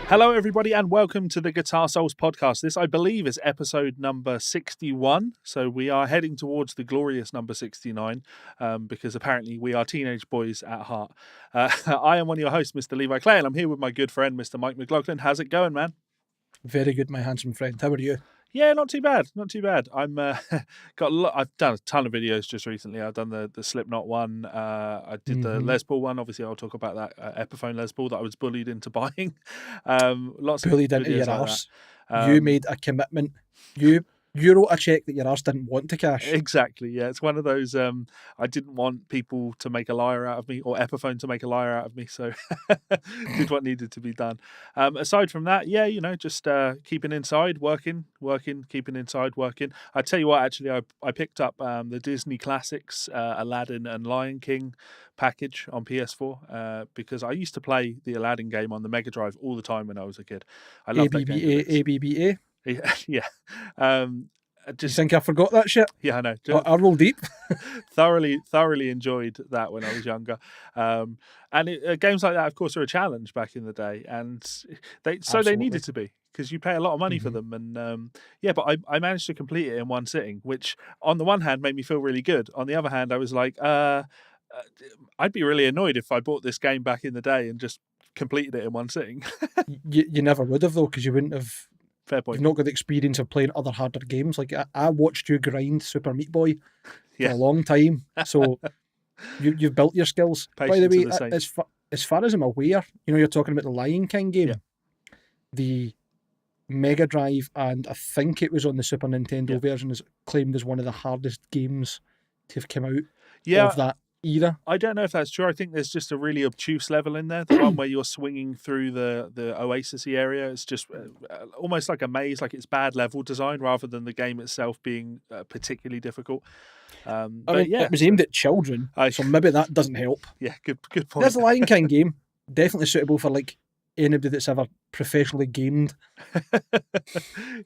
Hello, everybody, and welcome to the Guitar Souls podcast. This, I believe, is episode number 61. So we are heading towards the glorious number 69 because apparently we are teenage boys at heart. I am one of your hosts, Mr. Levi Clay, and I'm here with my good friend, Mr. Mike McLaughlin. How's it going, man? Very good, my handsome friend. How are you? Yeah, not too bad. Not too bad. I'm got a lot. I've done a ton of videos just recently. I've done the Slipknot one. I did the Les Paul one. Obviously, I'll talk about that Epiphone Les Paul that I was bullied into buying. Lots Bullied of into videos your like arse. that. You made a commitment. You wrote a check that your arse didn't want to cash. Exactly. Yeah, it's one of those. I didn't want people to make a liar out of me, or Epiphone to make a liar out of me. So did what needed to be done. Aside from that, yeah, just keeping inside, working, keeping inside, working. I tell you what, actually, I picked up the Disney Classics, Aladdin and Lion King package on PS4 because I used to play the Aladdin game on the Mega Drive all the time when I was a kid. I love that game. ABBA. Yeah. You think I forgot that shit? Yeah, I know. I roll deep. thoroughly enjoyed that when I was younger. Games like that, of course, are a challenge back in the day, and they needed to be because you pay a lot of money for them. And but I managed to complete it in one sitting, which on the one hand made me feel really good. On the other hand, I was like, I'd be really annoyed if I bought this game back in the day and just completed it in one sitting. You never would have, though, because you wouldn't have. Fair point. You've not got the experience of playing other harder games. Like I watched you grind Super Meat Boy for a long time, so you've built your skills. Patience. By the way, as far as I'm aware, you're talking about the Lion King game, the Mega Drive, and I think it was on the Super Nintendo version, is claimed as one of the hardest games to have come out of that era. I don't know if that's true. I think there's just a really obtuse level in there. The one where you're swinging through the oasis-y area. It's just almost like a maze, like it's bad level design rather than the game itself being particularly difficult. It was aimed at children, so maybe that doesn't help. Yeah, good point. There's the Lion King game, definitely suitable for like anybody that's ever professionally gamed.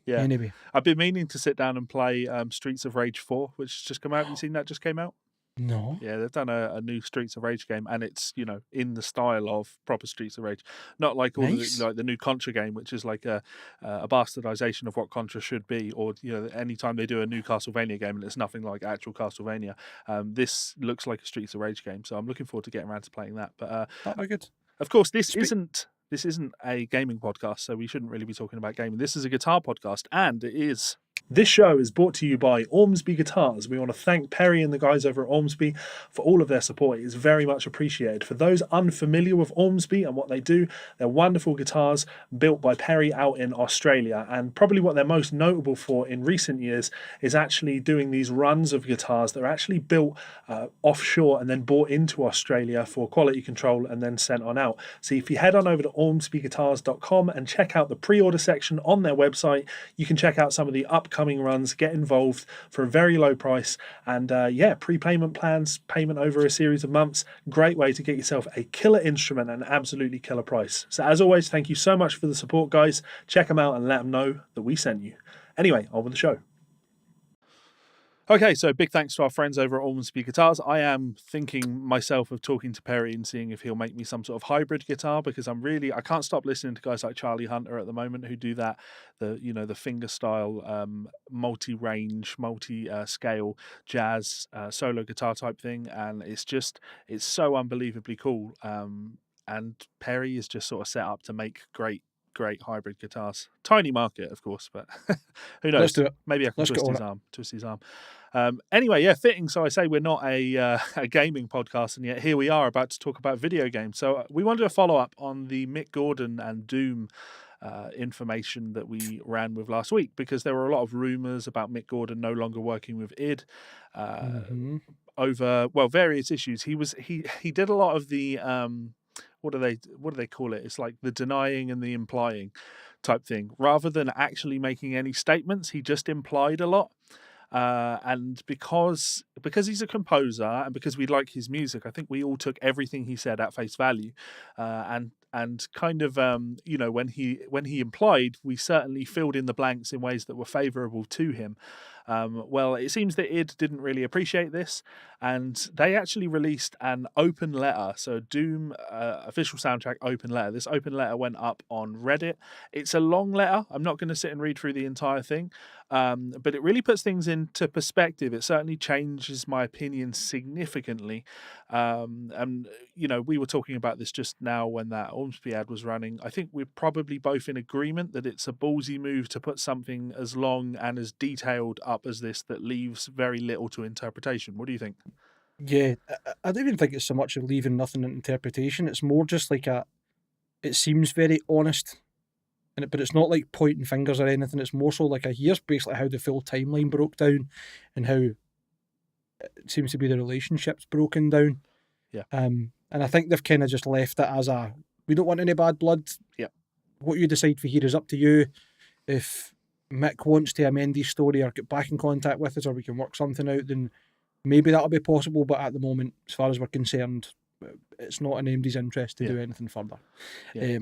Yeah. Anyway, I've been meaning to sit down and play Streets of Rage 4, which has just come out. Have you seen that just came out? No. Yeah, they've done a new Streets of Rage game, and it's in the style of proper Streets of Rage, not like all like the new Contra game, which is like a bastardization of what Contra should be, or anytime they do a new Castlevania game and it's nothing like actual Castlevania, this looks like a Streets of Rage game. So I'm looking forward to getting around to playing that. But that'd be good. Of course, this isn't a gaming podcast, so we shouldn't really be talking about gaming. This is a guitar podcast, and it is. This show is brought to you by Ormsby Guitars. We want to thank Perry and the guys over at Ormsby for all of their support. It is very much appreciated. For those unfamiliar with Ormsby and what they do, they're wonderful guitars built by Perry out in Australia. And probably what they're most notable for in recent years is actually doing these runs of guitars that are actually built offshore and then brought into Australia for quality control and then sent on out. So if you head on over to ormsbyguitars.com and check out the pre-order section on their website, you can check out some of the upcoming runs, get involved for a very low price, and prepayment plans, payment over a series of months. Great way to get yourself a killer instrument at an absolutely killer price. So as always, thank you so much for the support, guys. Check them out and let them know that we sent you. Anyway, on with the show. Okay, so big thanks to our friends over at Ormsby Guitars. I am thinking myself of talking to Perry and seeing if he'll make me some sort of hybrid guitar, because I can't stop listening to guys like Charlie Hunter at the moment who do that, the finger style, multi-range, multi-scale jazz solo guitar type thing, and it's so unbelievably cool. And Perry is just sort of set up to make great hybrid guitars. Tiny market, of course, but who knows? Let's do it. Maybe I can twist his arm. Anyway, yeah, fitting. So I say we're not a gaming podcast, and yet here we are about to talk about video games. So we want to do a follow-up on the Mick Gordon and Doom information that we ran with last week, because there were a lot of rumours about Mick Gordon no longer working with id over various issues. He did a lot of the what do they call it? It's like the denying and the implying type thing. Rather than actually making any statements, he just implied a lot. And because he's a composer and because we like his music, I think we all took everything he said at face value. And kind of when he implied, we certainly filled in the blanks in ways that were favourable to him. Well, it seems that id didn't really appreciate this, and they actually released an open letter. So Doom official soundtrack open letter. This open letter went up on Reddit. It's a long letter. I'm not going to sit and read through the entire thing, but it really puts things into perspective. It certainly changes my opinion significantly. And we were talking about this just now when that Ormsby ad was running. I think we're probably both in agreement that it's a ballsy move to put something as long and as detailed up as this that leaves very little to interpretation. What do you think? Yeah, I don't even think it's so much of leaving nothing in interpretation. It's more just like it seems very honest, but it's not like pointing fingers or anything. It's more so like here's basically how the full timeline broke down and how it seems to be the relationship's broken down. Yeah. And I think they've kind of just left it as we don't want any bad blood. Yeah. What you decide for here is up to you. If Mick wants to amend his story or get back in contact with us, or we can work something out, then maybe that'll be possible. But at the moment, as far as we're concerned, it's not in anybody's interest to do anything further. Yeah.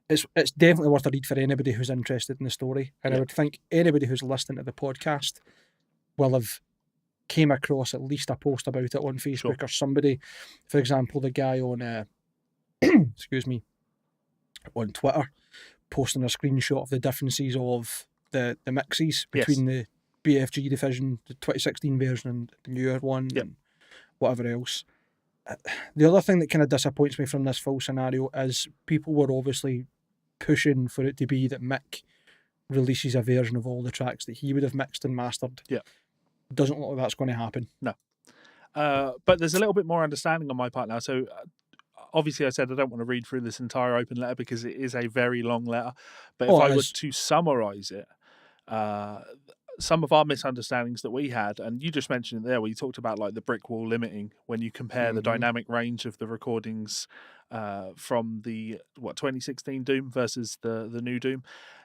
It's definitely worth a read for anybody who's interested in the story. And I would think anybody who's listening to the podcast will have came across at least a post about it on Facebook or somebody. For example, the guy on excuse me, on Twitter posting a screenshot of the differences of the mixes between the BFG division, the 2016 version and the newer one and whatever else. The other thing that kind of disappoints me from this full scenario is people were obviously pushing for it to be that Mick releases a version of all the tracks that he would have mixed and mastered. Yeah. Doesn't look like that's going to happen. No. But there's a little bit more understanding on my part now. So obviously I said I don't want to read through this entire open letter because it is a very long letter. But if I was to summarise it, some of our misunderstandings that we had, and you just mentioned it there where you talked about like the brick wall limiting when you compare the dynamic range of the recordings from the 2016 Doom versus the new Doom.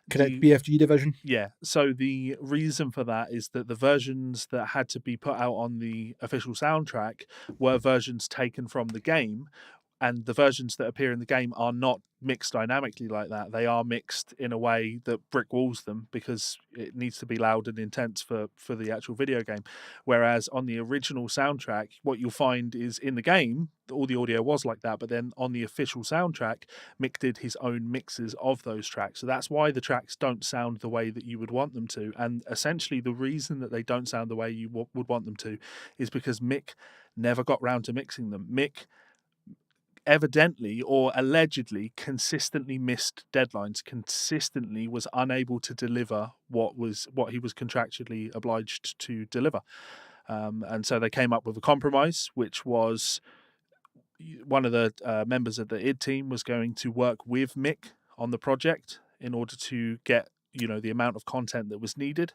Correct, BFG division. Yeah, so the reason for that is that the versions that had to be put out on the official soundtrack were versions taken from the game, and the versions that appear in the game are not mixed dynamically like that. They are mixed in a way that brick walls them because it needs to be loud and intense for the actual video game. Whereas on the original soundtrack, what you'll find is in the game, all the audio was like that, but then on the official soundtrack, Mick did his own mixes of those tracks. So that's why the tracks don't sound the way that you would want them to. And essentially the reason that they don't sound the way you would want them to is because Mick never got round to mixing them. Mick evidently or allegedly consistently missed deadlines, consistently was unable to deliver what he was contractually obliged to deliver. And so they came up with a compromise, which was one of the members of the id team was going to work with Mick on the project in order to get the amount of content that was needed.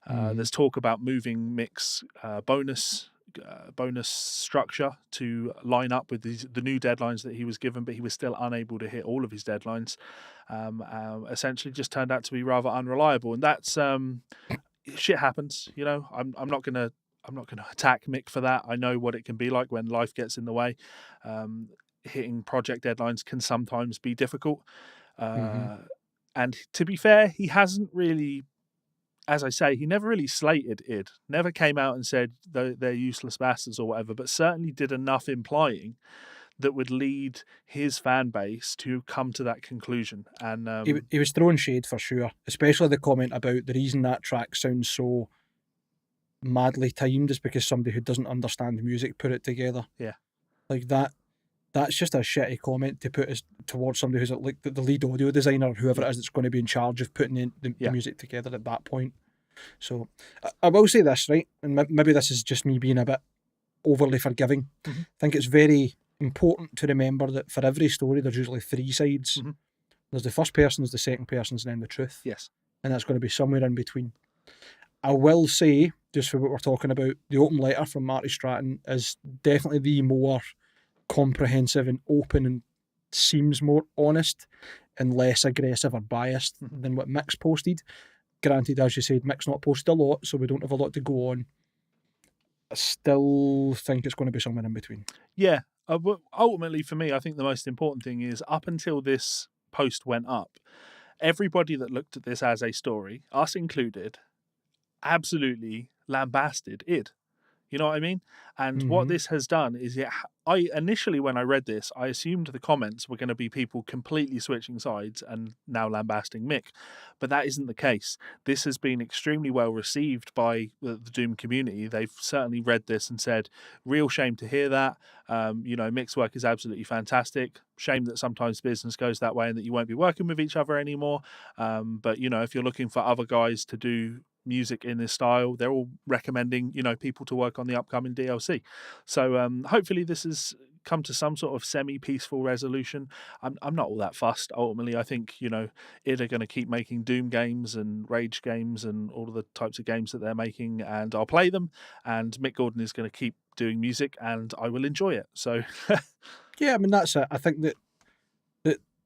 There's talk about moving Mick's bonus structure to line up with the new deadlines that he was given, but he was still unable to hit all of his deadlines. Essentially just turned out to be rather unreliable, and that's shit happens. I'm not gonna attack Mick for that. I know what it can be like when life gets in the way. Hitting project deadlines can sometimes be difficult, and to be fair, he hasn't really, as I say, he never really slated id, never came out and said they're useless bastards or whatever, but certainly did enough implying that would lead his fan base to come to that conclusion. And he was throwing shade for sure, especially the comment about the reason that track sounds so madly timed is because somebody who doesn't understand music put it together. Yeah. Like that's just a shitty comment to put towards somebody who's like the lead audio designer or whoever it is that's going to be in charge of putting the music together at that point. So I will say this, right, and maybe this is just me being a bit overly forgiving. I think it's very important to remember that for every story there's usually three sides. There's the first person, there's the second person, and then the truth. Yes. And that's going to be somewhere in between. I will say, just for what we're talking about, the open letter from Marty Stratton is definitely the more comprehensive and open and seems more honest and less aggressive or biased than what Mick's posted. Granted, as you said, Mick's not posted a lot, so we don't have a lot to go on. I still think it's going to be somewhere in between. Yeah. Ultimately, for me, I think the most important thing is up until this post went up, everybody that looked at this as a story, us included, absolutely lambasted id. You know what I mean? And what Mm-hmm. this has done is I initially, when I read this, I assumed the comments were going to be people completely switching sides and now lambasting Mick. But that isn't the case. This has been extremely well received by the Doom community. They've certainly read this and said, real shame to hear that. Mick's work is absolutely fantastic. Shame that sometimes business goes that way and that you won't be working with each other anymore. But, if you're looking for other guys to do music in this style, they're all recommending people to work on the upcoming DLC. So hopefully this has come to some sort of semi-peaceful resolution. I'm not all that fussed ultimately. I think id are going to keep making Doom games and Rage games and all of the types of games that they're making, and I'll play them, and Mick Gordon is going to keep doing music and I will enjoy it. So Yeah, I mean, that's it. I think that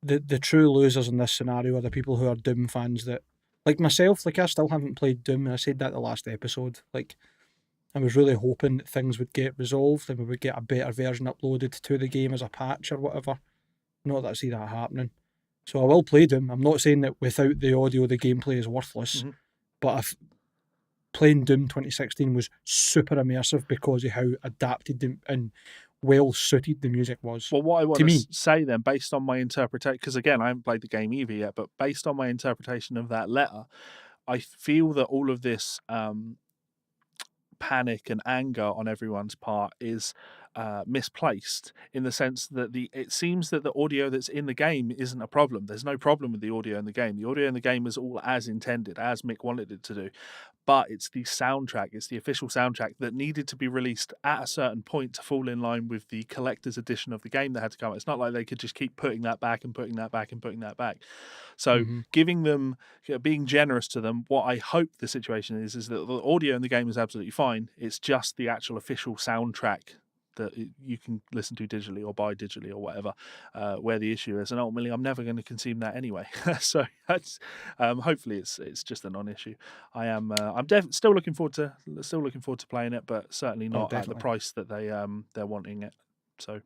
the true losers in this scenario are the people who are Doom fans that, like myself, like I still haven't played Doom, and I said that the last episode. Like, I was really hoping that things would get resolved and we would get a better version uploaded to the game as a patch or whatever. Not that I see that happening. So I will play Doom. I'm not saying that without the audio the gameplay is worthless, but playing Doom 2016 was super immersive because of how adapted and well suited the music was. Well, what I want to me, say then, based on my interpretation, because again, I haven't played the game either yet, but based on my interpretation of that letter, I feel that all of this panic and anger on everyone's part is misplaced, in the sense that it seems that the audio that's in the game isn't a problem. There's no problem with the audio in the game. The audio in the game is all as intended, as Mick wanted it to do. But it's the soundtrack, it's the official soundtrack that needed to be released at a certain point to fall in line with the collector's edition of the game that had to come. It's not like they could just keep putting that back and putting that back and putting that back. So giving them, being generous to them, what I hope the situation is that the audio in the game is absolutely fine. It's just the actual official soundtrack that you can listen to digitally or buy digitally or whatever, where the issue is. And ultimately, I'm never going to consume that anyway. So that's hopefully it's just a non-issue. I'm still looking forward to playing it, but certainly not at the price that they're wanting it. So.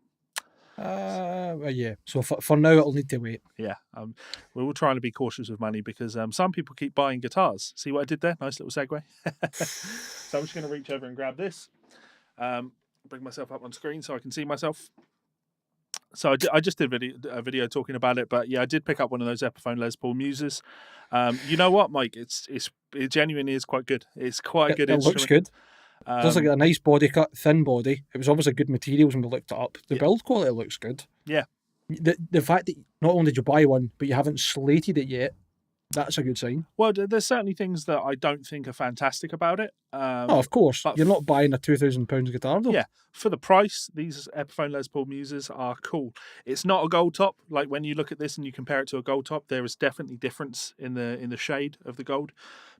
Yeah. So for now, it'll need to wait. Yeah, we're all trying to be cautious with money because some people keep buying guitars. See what I did there? Nice little segue. So I'm just going to reach over and grab this. Bring myself up on screen so I can see myself. So I just did a video talking about it, but yeah, I did pick up one of those Epiphone Les Paul Muses. You know what, Mike? It genuinely is quite good. It's quite a good instrument. Looks good. There's like a nice body cut, thin body. It was obviously good materials when we looked it up. The build quality looks good. Yeah. The fact that not only did you buy one, but you haven't slated it yet, that's a good sign. Well, there's certainly things that I don't think are fantastic about it. Of course. You're not buying a £2,000 guitar, though. Yeah. For the price, these Epiphone Les Paul Muses are cool. It's not a gold top. Like when you look at this and you compare it to a gold top, there is definitely difference in the shade of the gold.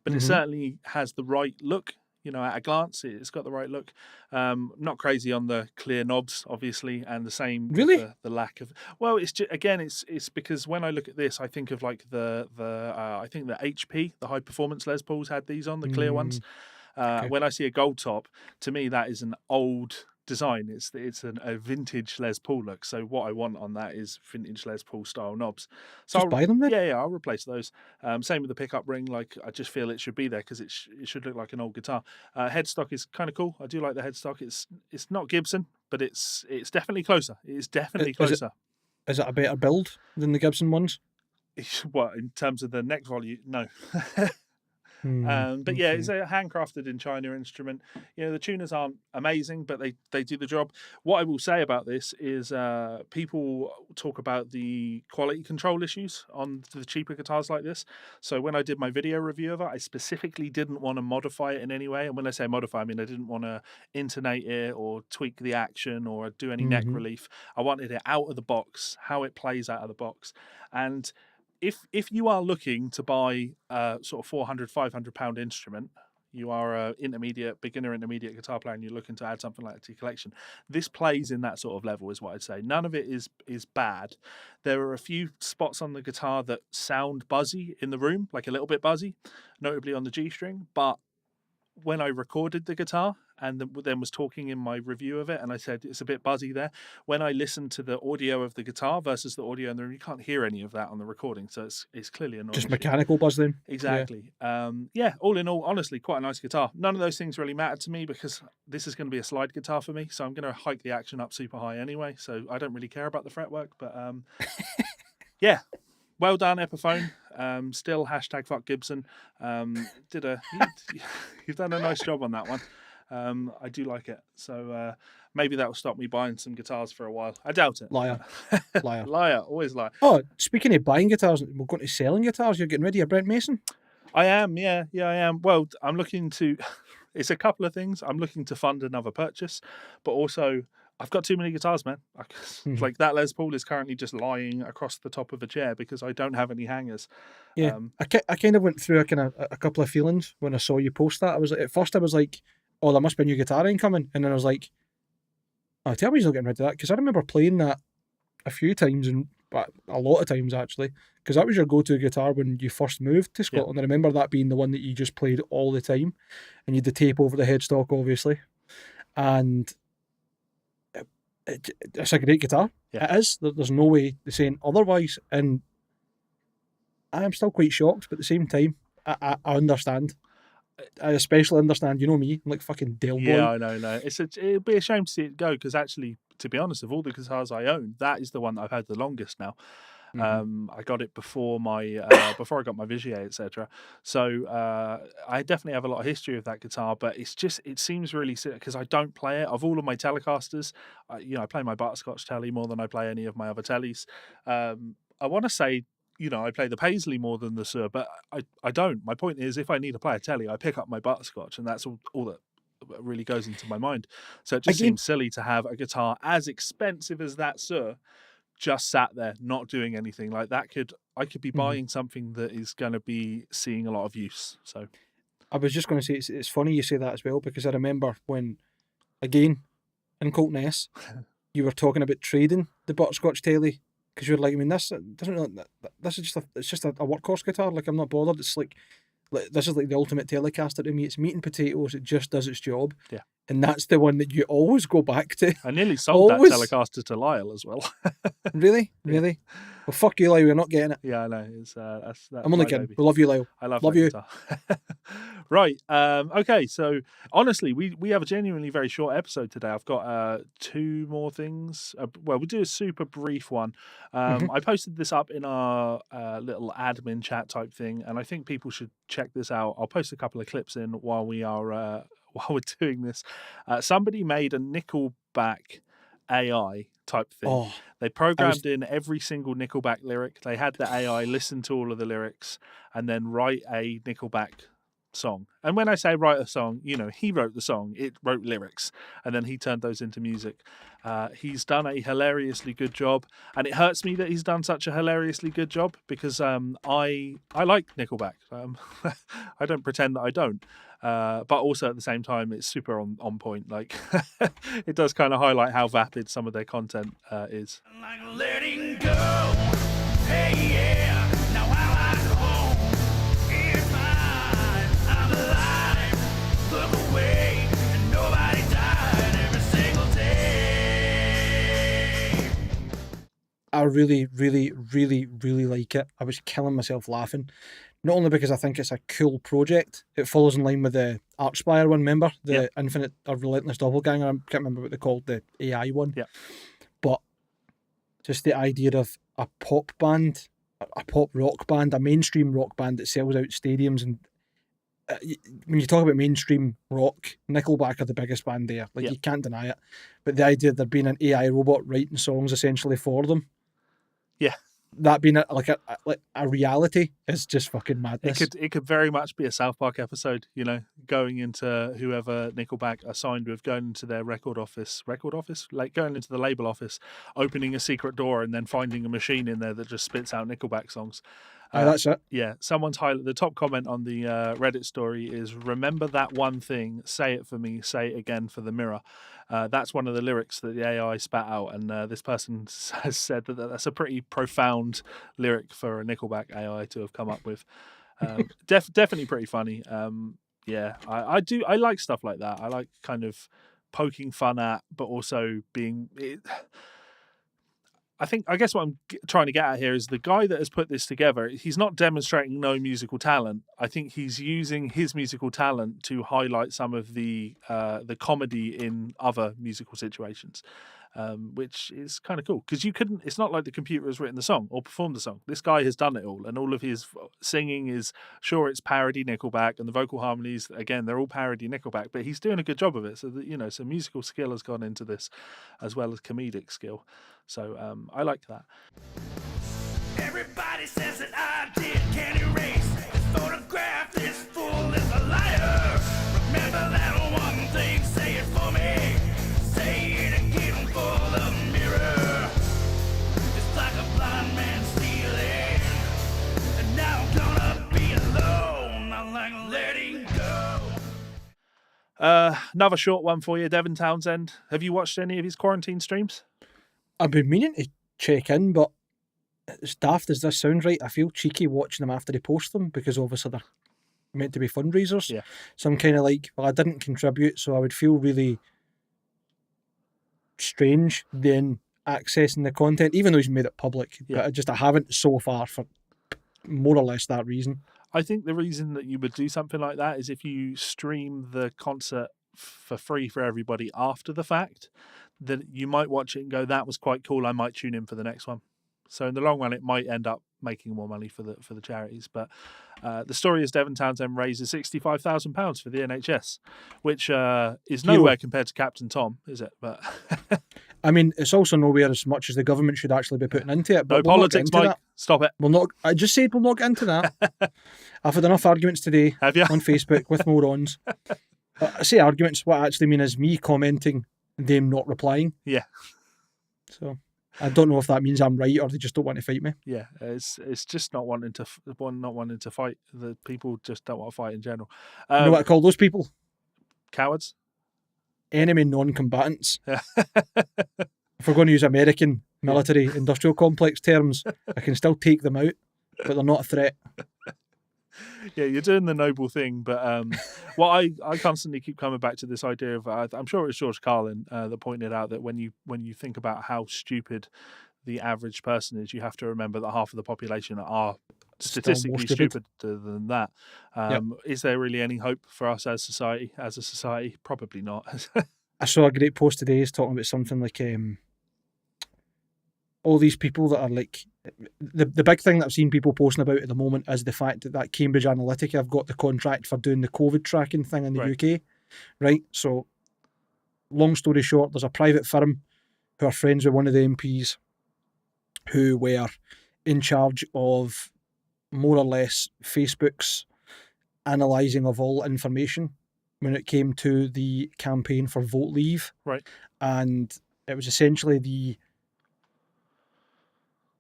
But it certainly has the right look. At a glance, it's got the right look. Not crazy on the clear knobs, obviously, and the same really with the lack of. Well, it's just, again, it's because when I look at this, I think of like I think the HP, the high performance Les Pauls had these on the clear ones. Okay. When I see a gold top, to me that is an old design. It's a vintage Les Paul look. So what I want on that is vintage Les Paul style knobs. So just buy them then. Yeah, I'll replace those. Same with the pickup ring. Like I just feel it should be there because it should look like an old guitar. Headstock is kind of cool. I do like the headstock. It's not Gibson, but it's definitely closer. It's definitely closer. Is it a better build than the Gibson ones? What, in terms of the neck volume? No. But yeah, it's a handcrafted in China instrument. The tuners aren't amazing, but they do the job. What I will say about this is people talk about the quality control issues on the cheaper guitars like this. So when I did my video review of it, I specifically didn't want to modify it in any way. And when I say modify, I mean I didn't want to intonate it or tweak the action or do any neck relief. I wanted it out of the box, how it plays out of the box. And if you are looking to buy a sort of £400-500 instrument, you are a beginner intermediate guitar player and you're looking to add something like that to your collection, this plays in that sort of level is what I'd say. None of it is bad. There are a few spots on the guitar that sound buzzy in the room, like a little bit buzzy, notably on the G string, but when I recorded the guitar and then was talking in my review of it, and I said it's a bit buzzy there. When I listened to the audio of the guitar versus the audio in the room, you can't hear any of that on the recording, so it's clearly annoying. Just shit. mechanical buzz then. Exactly. Yeah. All in all, honestly, quite a nice guitar. None of those things really matter to me because this is going to be a slide guitar for me, so I'm going to hike the action up super high anyway. So I don't really care about the fretwork, but yeah. Well done, Epiphone. Still hashtag fuck Gibson. You've done a nice job on that one. I do like it. So maybe that will stop me buying some guitars for a while. I doubt it. Liar. Liar. Liar. Always lie. Oh, speaking of buying guitars, we're going to selling guitars. You're getting rid of your Brent Mason? I am. Yeah, I am. Well, I'm looking to... It's a couple of things. I'm looking to fund another purchase, but also... I've got too many guitars, man. Like that Les Paul is currently just lying across the top of a chair because I don't have any hangers. Yeah, I kind of went through a couple of feelings when I saw you post that. I was at first I was like, oh, there must be a new guitar incoming, and then I was like, oh, tell me he's not getting rid of that, because I remember playing that a few times, and a lot of times actually, because that was your go-to guitar when you first moved to Scotland. I remember that being the one that you just played all the time, and you had the tape over the headstock, obviously, and it's a great guitar. It is. There's no way to saying otherwise, and I am still quite shocked, but at the same time, I understand. I especially understand. You know me, I'm like fucking Dale Boy. Yeah, I know. It'd be a shame to see it go because actually, to be honest, of all the guitars I own, that is the one that I've had the longest now. I got it before before I got my Vigier, etc. So I definitely have a lot of history of that guitar, but it seems really silly because I don't play it. Of all of my Telecasters, I play my butterscotch telly more than I play any of my other tellies. I want to say, I play the Paisley more than the Sur, but I don't. My point is, if I need to play a telly, I pick up my butterscotch, and that's all that really goes into my mind. So it just seems silly to have a guitar as expensive as that Sur just sat there not doing anything. Like that I could be buying something that is going to be seeing a lot of use. So I was just going to say it's funny you say that as well, because I remember when, again, in Colton S, you were talking about trading the butterscotch telly, because you're like, I mean, this doesn't really, this is just a workhorse guitar. Like, I'm not bothered. It's like this is like the ultimate Telecaster to me. It's meat and potatoes. It just does its job. Yeah. And that's the one that you always go back to. I nearly sold that Telecaster to Lyle as well. Really? Really? Well, fuck you, Lyle. We're not getting it. Yeah, I know. It's, that's I'm only kidding. We love you, Lyle. I love you. Right. Okay. So, honestly, we have a genuinely very short episode today. I've got 2 more things. We'll do a super brief one. I posted this up in our little admin chat type thing, and I think people should check this out. I'll post a couple of clips in while we're doing this. Somebody made a Nickelback AI type thing. They programmed in every single Nickelback lyric. They had the AI listen to all of the lyrics and then write a Nickelback song. And when I say write a song, he wrote the song, it wrote lyrics, and then he turned those into music. He's done a hilariously good job, and it hurts me that he's done such a hilariously good job because I like Nickelback. I don't pretend that I don't. But also at the same time, it's super on point. Like it does kind of highlight how vapid some of their content is. Like letting go. Hey, yeah. Now I'm at home. It's mine. I'm alive. Look away. And nobody died every single day. I really, really, really, really like it. I was killing myself laughing. Not only because I think it's a cool project, it follows in line with the Archspire one, remember? The Infinite or Relentless Doppelganger, I can't remember what they called, the AI one. Yeah. But just the idea of a pop band, a pop rock band, a mainstream rock band that sells out stadiums. And when you talk about mainstream rock, Nickelback are the biggest band there. Like, you can't deny it. But the idea of there being an AI robot writing songs essentially for them. Yeah. That being a reality is just fucking madness. It could very much be a South Park episode, going into whoever Nickelback are signed with, going into their record office, like going into the label office, opening a secret door, and then finding a machine in there that just spits out Nickelback songs. That's it. Yeah, someone's the top comment on the Reddit story is, "Remember that one thing, say it for me, say it again for the mirror." That's one of the lyrics that the AI spat out, and this person has said that that's a pretty profound lyric for a Nickelback AI to have come up with. Definitely pretty funny. Yeah, I do. I like stuff like that. I like kind of poking fun at, but also being. I guess what I'm trying to get at here is the guy that has put this together. He's not demonstrating no musical talent. I think he's using his musical talent to highlight some of the comedy in other musical situations, which is kind of cool because you couldn't. It's not like the computer has written the song or performed the song. This guy has done it all, and all of his singing is it's parody Nickelback, and the vocal harmonies again they're all parody Nickelback. But he's doing a good job of it. So that some musical skill has gone into this, as well as comedic skill. So I like that. Everybody says that I did can't erase. This photograph is full is a liar. Remember that one thing, say it for me. Say it again full of mirror. It's like a blind man stealing. And now I'm gonna be alone. I'm like letting go. Another short one for you, Devin Townsend. Have you watched any of his quarantine streams? I've been meaning to check in, but as daft as this sounds, right, I feel cheeky watching them after they post them because obviously they're meant to be fundraisers. Yeah. So I'm kind of like, well, I didn't contribute, so I would feel really strange then accessing the content, even though he's made it public. Yeah. But I haven't so far for more or less that reason. I think the reason that you would do something like that is if you stream the concert for free for everybody after the fact, that you might watch it and go, that was quite cool, I might tune in for the next one. So in the long run, it might end up making more money for the charities. But the story is Devin Townsend raises £65,000 for the NHS, which is nowhere compared to Captain Tom, is it? But I mean, it's also nowhere as much as the government should actually be putting into it. But no politics, Mike. Stop it. I just said we'll not get into that. I've had enough arguments today Have you? on Facebook with morons. I say arguments, what I actually mean is me commenting, them not replying. Yeah. So I don't know if that means I'm right or they just don't want to fight me. Yeah, it's just not wanting to fight. The people just don't want to fight in general. You know what I call those people? Cowards. Enemy non-combatants. If we're going to use American military industrial complex terms, I can still take them out, but they're not a threat. Yeah, you're doing the noble thing, but what I constantly keep coming back to this idea of I'm sure it was George Carlin that pointed out that when you think about how stupid the average person is, you have to remember that half of the population are statistically stupider than that. Is there really any hope for us as a society? Probably not. I saw a great post today is talking about something like all these people that are like the big thing that I've seen people posting about at the moment is the fact that Cambridge Analytica have got the contract for doing the COVID tracking thing in the UK, right? So long story short, there's a private firm who are friends with one of the MPs who were in charge of more or less Facebook's analysing of all information when it came to the campaign for Vote Leave. Right. And it was essentially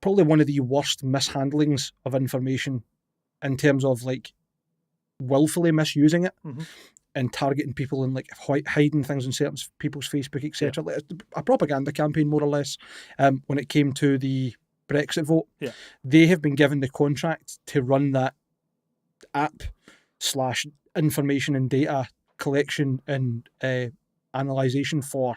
probably one of the worst mishandlings of information in terms of like willfully misusing it and targeting people and like hiding things in certain people's Facebook, etc. Like a propaganda campaign, more or less, when it came to the Brexit vote. Yeah. They have been given the contract to run that app/information and data collection and analysation for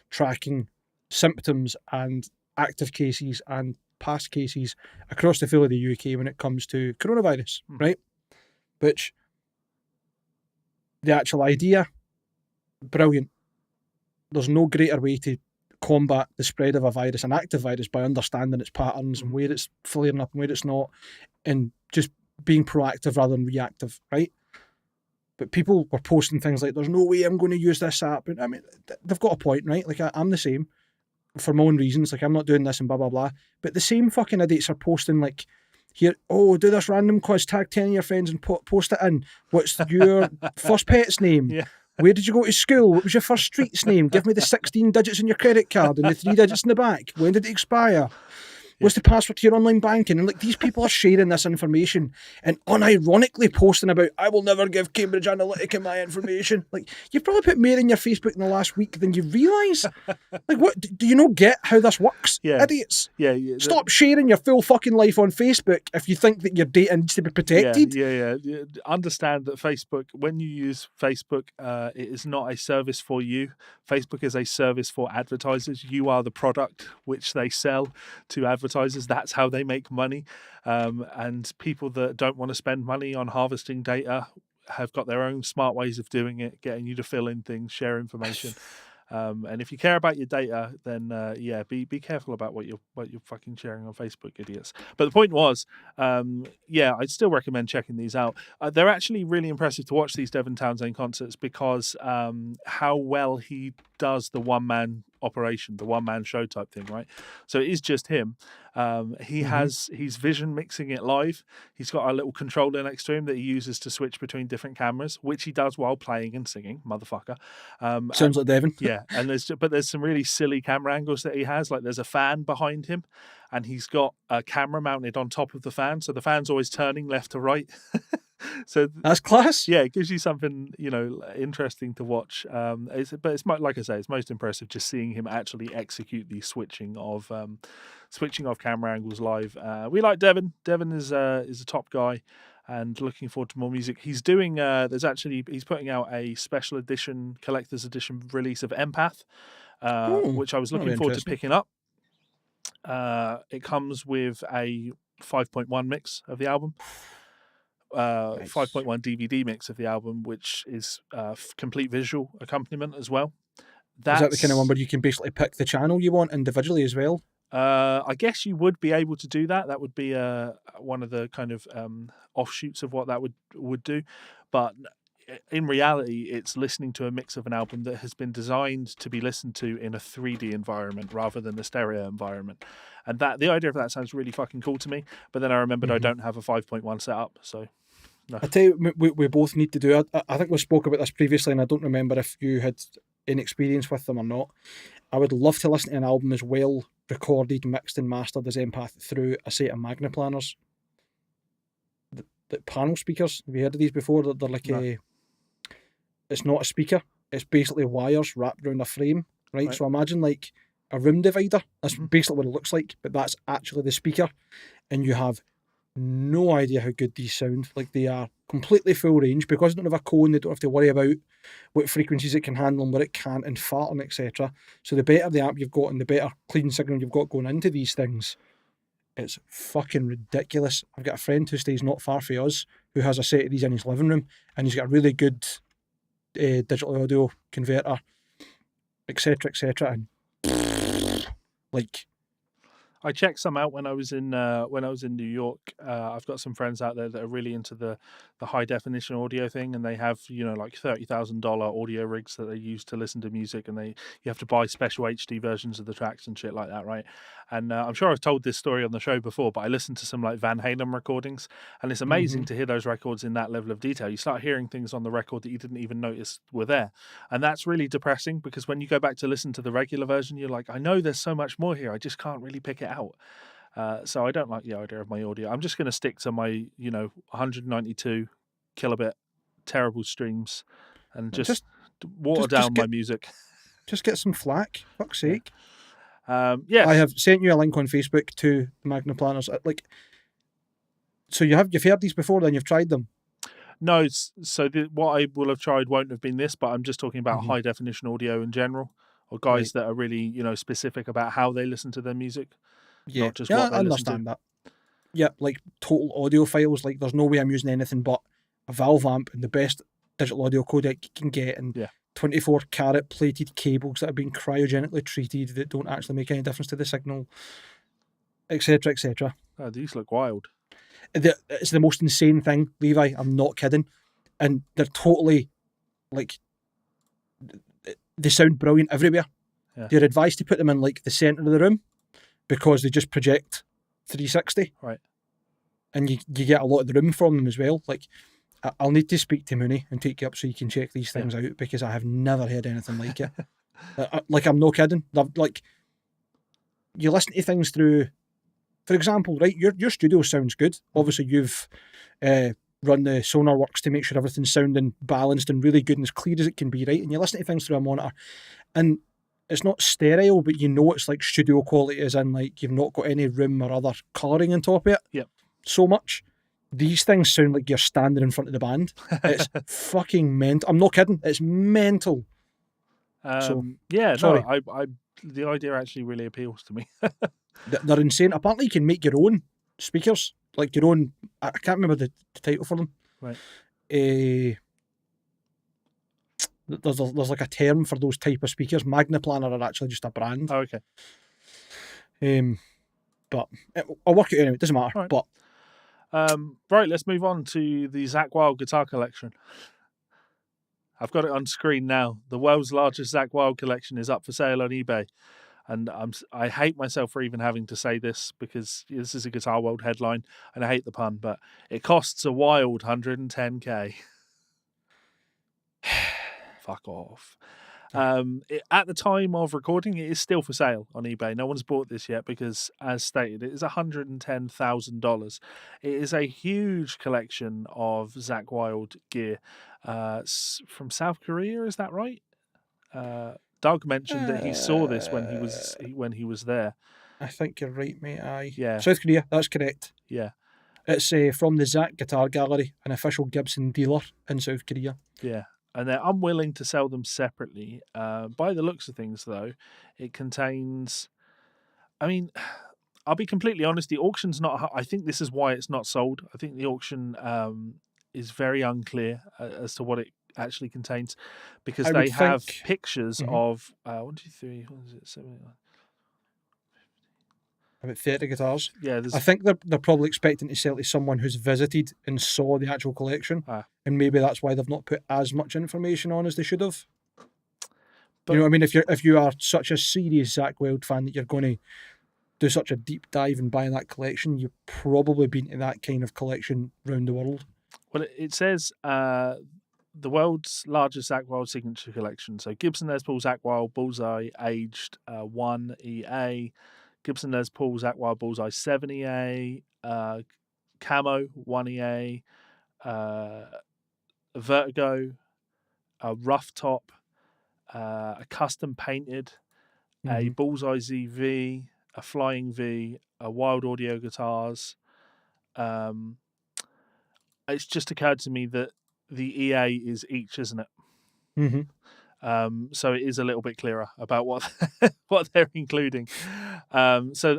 tracking symptoms and active cases and past cases across the full of the UK when it comes to coronavirus, right? Which the actual idea, brilliant. There's no greater way to combat the spread of a virus, an active virus, by understanding its patterns and where it's flaring up and where it's not, and just being proactive rather than reactive, right? But people were posting things like, there's no way I'm going to use this app. And I mean, they've got a point, right? Like, I'm the same for my own reasons. Like, I'm not doing this and blah, blah, blah. But the same fucking idiots are posting, like, here, do this random quiz, tag 10 of your friends and post it in. What's your first pet's name? Yeah. Where did you go to school? What was your first street's name? Give me the 16 digits in your credit card and the 3 digits in the back. When did it expire? What's the password to your online banking? And like these people are sharing this information and unironically posting about, I will never give Cambridge Analytica my information. Like, you've probably put more in your Facebook in the last week than you realise. Like, what? Do you not get how this works? Yeah. Idiots. Yeah. Stop sharing your full fucking life on Facebook if you think that your data needs to be protected. Yeah. Understand that Facebook, when you use Facebook, it is not a service for you. Facebook is a service for advertisers. You are the product which they sell to advertisers. That's how they make money. And people that don't want to spend money on harvesting data have got their own smart ways of doing it, getting you to fill in things, share information. And if you care about your data, then be careful about what you're fucking sharing on Facebook, idiots. But the point was, I'd still recommend checking these out. They're actually really impressive to watch, these Devin Townsend concerts, because how well he does the one-man operation, the one-man show type thing, right? So it is just him. He's vision mixing it live. He's got a little controller next to him that he uses to switch between different cameras, which he does while playing and singing, motherfucker. Sounds like Devin. Yeah, and there's some really silly camera angles that he has. Like there's a fan behind him, and he's got a camera mounted on top of the fan, so the fan's always turning left to right. So that's class. Yeah, it gives you something interesting to watch. It's like I say, it's most impressive just seeing him actually execute the switching of camera angles live. We like Devin. Devin is a top guy, and looking forward to more music. He's doing. He's putting out a special edition, collector's edition release of Empath, which I was looking forward to picking up. It comes with a 5.1 mix of the album. Nice. 5.1 DVD mix of the album, which is complete visual accompaniment as well. Is that the kind of one where you can basically pick the channel you want individually as well? I guess you would be able to do that. That would be one of the kind of offshoots of what that would do. But in reality, it's listening to a mix of an album that has been designed to be listened to in a 3D environment rather than a stereo environment. And the idea of that sounds really fucking cool to me. But then I remembered I don't have a 5.1 set up, so no. I tell you, we both need to do it. I think we spoke about this previously, and I don't remember if you had any experience with them or not. I would love to listen to an album as well recorded, mixed and mastered as Empath through a set of Magnaplaners. The panel speakers, have you heard of these before? They're like it's not a speaker, it's basically wires wrapped around a frame, right? So imagine like a room divider. That's basically what it looks like, but that's actually the speaker, and you have no idea how good these sound. Like, they are completely full range because they don't have a cone. They don't have to worry about what frequencies it can handle and what it can't, and farting, etc. So the better the amp you've got and the better clean signal you've got going into these things, it's fucking ridiculous. I've got a friend who stays not far from us who has a set of these in his living room, and he's got a really good digital audio converter, etc., and like, I checked some out when I was in New York. I've got some friends out there that are really into the high definition audio thing, and they have like $30,000 audio rigs that they use to listen to music, and you have to buy special HD versions of the tracks and shit like that, right? And I'm sure I've told this story on the show before, but I listened to some like Van Halen recordings, and it's amazing to hear those records in that level of detail. You start hearing things on the record that you didn't even notice were there, and that's really depressing, because when you go back to listen to the regular version, you're like, I know there's so much more here, I just can't really pick it out. So I don't like the idea of my audio. I'm just going to stick to my 192 kilobit terrible streams and just water down my music. Just get some flack, fuck's sake. Yeah. I have sent you a link on Facebook to the Magnaplaners. So you've heard these before, then you've tried them? No, so what I will have tried won't have been this, but I'm just talking about high definition audio in general, or guys that are really specific about how they listen to their music. Yeah, not just what they I understand that. Yeah, like total audio files. Like, there's no way I'm using anything but a valve amp and the best digital audio codec you can get, and 24 karat plated cables that have been cryogenically treated that don't actually make any difference to the signal, etc., etc. Oh, these look wild. It's the most insane thing, Levi. I'm not kidding, and they're totally like, they sound brilliant everywhere. Yeah. You're advised to put them in like the centre of the room, because they just project 360. Right. And you get a lot of the room from them as well. Like, I'll need to speak to Mooney and take you up so you can check these things out, because I have never heard anything like it. Like, I'm no kidding. Like, you listen to things through for example, right, your studio sounds good. Obviously, you've run the sonar works to make sure everything's sounding balanced and really good and as clear as it can be, right? And you listen to things through a monitor, and it's not stereo, but you know it's like studio quality, as in like you've not got any room or other colouring on top of it. Yep. So much. These things sound like you're standing in front of the band. It's fucking mental. I'm not kidding. It's mental. Yeah, sorry. no, the idea actually really appeals to me. They're insane. Apparently, you can make your own speakers, like your own. I can't remember the title for them. Right. There's like a term for those type of speakers. Magnaplaner are actually just a brand. Oh, okay. But I'll work it anyway. It doesn't matter. Right. But right, let's move on to the Zakk Wylde guitar collection. I've got it on screen now. The world's largest Zakk Wylde collection is up for sale on eBay. And I hate myself for even having to say this because this is a Guitar World headline and I hate the pun, but it costs a wild 110k. Fuck off. At the time of recording, it is still for sale on eBay. No one's bought this yet because, as stated, it is $110,000. It is a huge collection of Zakk Wylde gear from South Korea. Is that right? Doug mentioned that he saw this when he was there. I think you're right, mate. Aye. Yeah. South Korea. That's correct. Yeah. It's from the Zakk Guitar Gallery, an official Gibson dealer in South Korea. Yeah. And they're unwilling to sell them separately. By the looks of things, though, it contains... I mean, I'll be completely honest, the auction's not... I think this is why it's not sold. I think the auction is very unclear as to what it actually contains, because they have pictures of... 1, 2, 3... What is it? 7, 8, 9... About 30 guitars. Yeah, I think they're probably expecting to sell to someone who's visited and saw the actual collection, and maybe that's why they've not put as much information on as they should have. But, you know what I mean? If you are such a serious Zakk Wylde fan that you're going to do such a deep dive and buy that collection, you've probably been to that kind of collection round the world. Well, it says the world's largest Zakk Wylde signature collection. So Gibson Les Paul Zakk Wylde Bullseye aged 1 EA. Gibson Les Paul Zakk Wylde Bullseye 7 EA, Camo 1 EA, Vertigo, a rough top, a custom painted, a Bullseye ZV, a Flying V, a Wild Audio guitars. It's just occurred to me that the EA is each, isn't it? Mm-hmm. So it is a little bit clearer about what they're including. So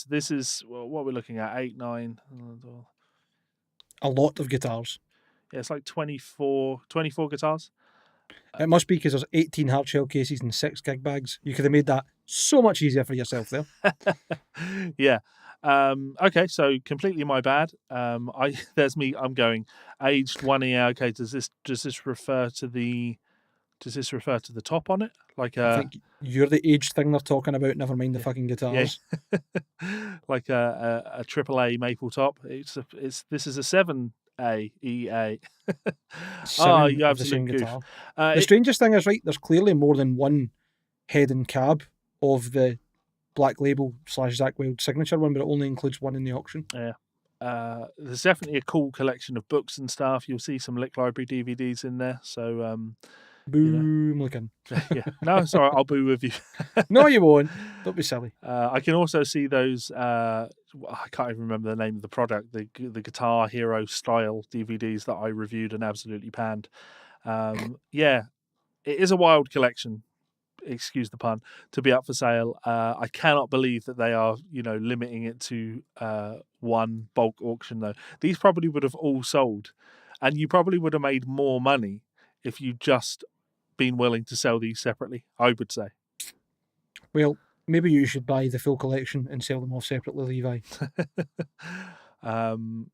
this is what we're looking at: 8, 9. A lot of guitars. Yeah, it's like 24 guitars. It must be because there's 18 hardshell cases and 6 gig bags. You could have made that so much easier for yourself there. Yeah. Okay, so completely my bad. There's me. I'm going aged 1 EA. Okay, does this refer to the top on it? Like I think you're the age thing they're talking about. Never mind the fucking guitars. Yeah. Like a AAA maple top. This is a 7A EA. Oh, you absolute goof. The strangest thing is, right, there's clearly more than one head and cab of the Black Label / Zakk Wylde signature one, but it only includes one in the auction. Yeah. There's definitely a cool collection of books and stuff. You'll see some Lick Library DVDs in there. So boom, looking. Yeah. No, it's all right. I'll boo with you. No, you won't. Don't be silly. I can also see those. I can't even remember the name of the product. The Guitar Hero style DVDs that I reviewed and absolutely panned. Yeah, it is a wild collection. Excuse the pun. To be up for sale. I cannot believe that they are, limiting it to one bulk auction though. These probably would have all sold, and you probably would have made more money if you just been willing to sell these separately, I would say. Well, maybe you should buy the full collection and sell them all separately, Levi. I don't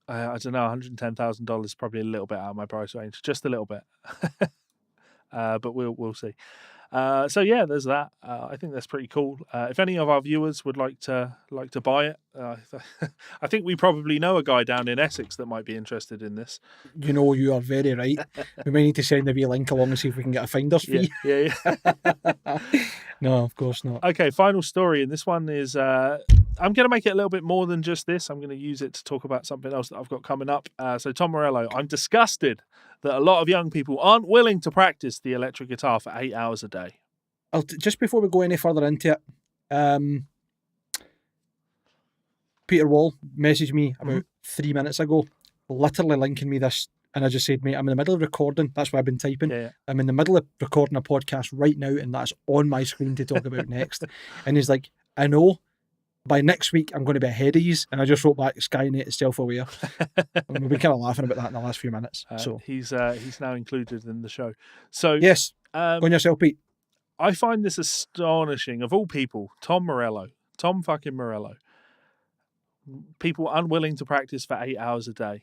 know, $110,000 is probably a little bit out of my price range, just a little bit. But we'll see. So yeah, there's that. I think that's pretty cool. If any of our viewers would like to buy it, I think we probably know a guy down in Essex that might be interested in this. You are very right. We may need to send a wee link along and see if we can get a finder's fee. Yeah. No, of course not. Okay, final story, and this one is I'm going to make it a little bit more than just this. I'm going to use it to talk about something else that I've got coming up. So Tom Morello, I'm disgusted that a lot of young people aren't willing to practice the electric guitar for 8 hours a day. Just before we go any further into it, Peter Wall messaged me about 3 minutes ago, literally linking me this, and I just said, mate, I'm in the middle of recording. That's why I've been typing. Yeah. I'm in the middle of recording a podcast right now, and that's on my screen to talk about next. And he's like, I know, by next week I'm going to be ahead of yous. And I just wrote back, Skynet is self-aware. And we've been kind of laughing about that in the last few minutes. So he's now included in the show. So yes, go on yourself, Pete. I find this astonishing. Of all people, Tom fucking Morello. People unwilling to practice for 8 hours a day.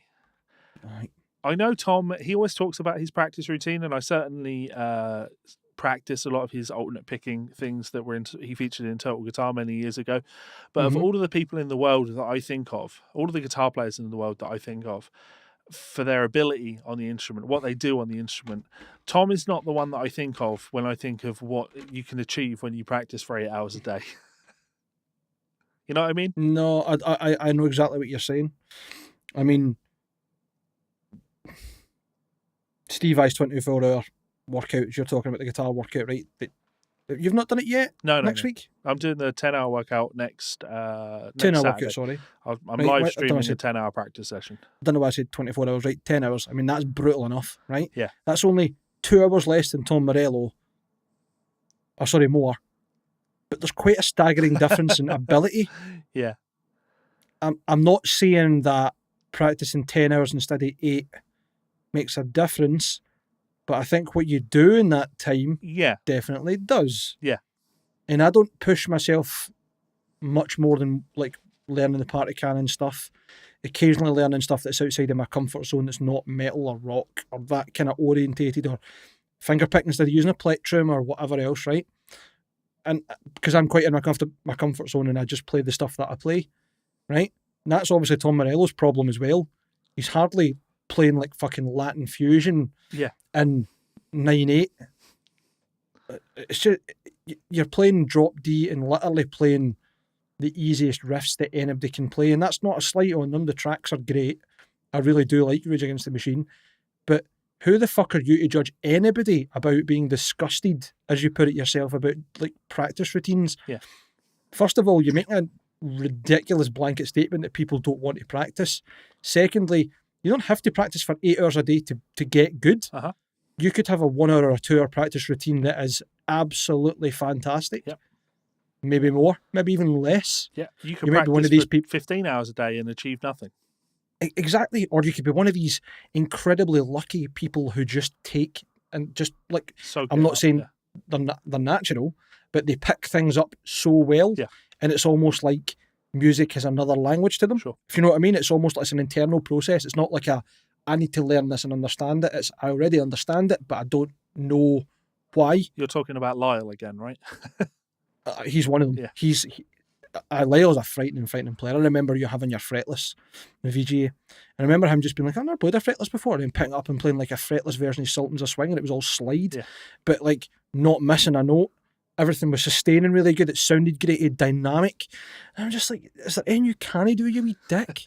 Right. I know Tom, he always talks about his practice routine, and I certainly practice a lot of his alternate picking things that he featured in Total Guitar many years ago. But of all of the people in the world that I think of, all of the guitar players in the world that I think of, for their ability on the instrument, what they do on the instrument, Tom is not the one that I think of when I think of what you can achieve when you practice for 8 hours a day. You know what I mean? No, I know exactly what you're saying. I mean, Steve I's 24-hour workouts, you're talking about the guitar workout, right? But you've not done it yet? No. Next week? I'm doing the 10-hour workout next 10-hour Saturday. workout, sorry. I'm Right, live streaming a 10-hour practice session. I don't know why I said 24 hours, right? 10 hours. I mean, that's brutal enough, right? Yeah. That's only 2 hours less than Tom Morello. Or sorry, more. But there's quite a staggering difference in ability. Yeah. I'm not saying that practicing 10 hours instead of 8 makes a difference, but I think what you do in that time definitely does. Yeah. And I don't push myself much more than like learning the party canon stuff. Occasionally learning stuff that's outside of my comfort zone that's not metal or rock or that kind of orientated, or fingerpicking instead of using a plectrum or whatever else, right? And because I'm quite in my comfort zone and I just play the stuff that I play, right? And that's obviously Tom Morello's problem as well. He's hardly playing like fucking Latin fusion in 9/8. It's just, you're playing drop D and literally playing the easiest riffs that anybody can play. And that's not a slight on them. The tracks are great. I really do like Rage Against the Machine. But who the fuck are you to judge anybody about being disgusted, as you put it yourself, about like practice routines? Yeah. First of all, you make a ridiculous blanket statement that people don't want to practice. Secondly, you don't have to practice for 8 hours a day to get good. Uh-huh. You could have a 1 hour or 2 hour practice routine that is absolutely fantastic. Yep. Maybe more, maybe even less. Yeah, you could You might be practice one of these for 15 hours a day and achieve nothing. Exactly. Or you could be one of these incredibly lucky people who just take and just like, I'm not saying they're natural, but they pick things up so well. Yeah. And it's almost like music is another language to them. Sure. If you know what I mean, it's almost like it's an internal process. It's not like I need to learn this and understand it. It's I already understand it, but I don't know why. You're talking about Lyle again, right? He's one of them. Yeah. Lyle's a frightening player. I remember you having your fretless in VGA. And I remember him just being like, I've never played a fretless before. And then picking up and playing like a fretless version of Sultans of Swing, and it was all slide. Yeah. But like not missing a note. Everything was sustaining really good. It sounded great, it dynamic. And I'm just like, is there anything you can't do, you wee dick?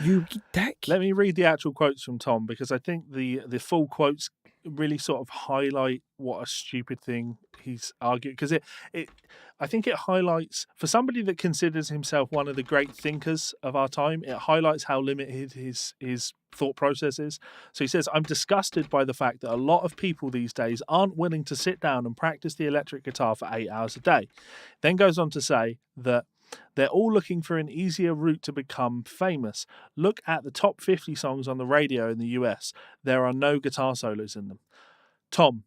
You wee dick. Let me read the actual quotes from Tom, because I think the full quotes really sort of highlight what a stupid thing he's argued, because I think it highlights, for somebody that considers himself one of the great thinkers of our time, it highlights how limited his thought process is. So he says, I'm disgusted by the fact that a lot of people these days aren't willing to sit down and practice the electric guitar for 8 hours a day. Then goes on to say that they're all looking for an easier route to become famous. Look at the top 50 songs on the radio in the US. There are no guitar solos in them. Tom,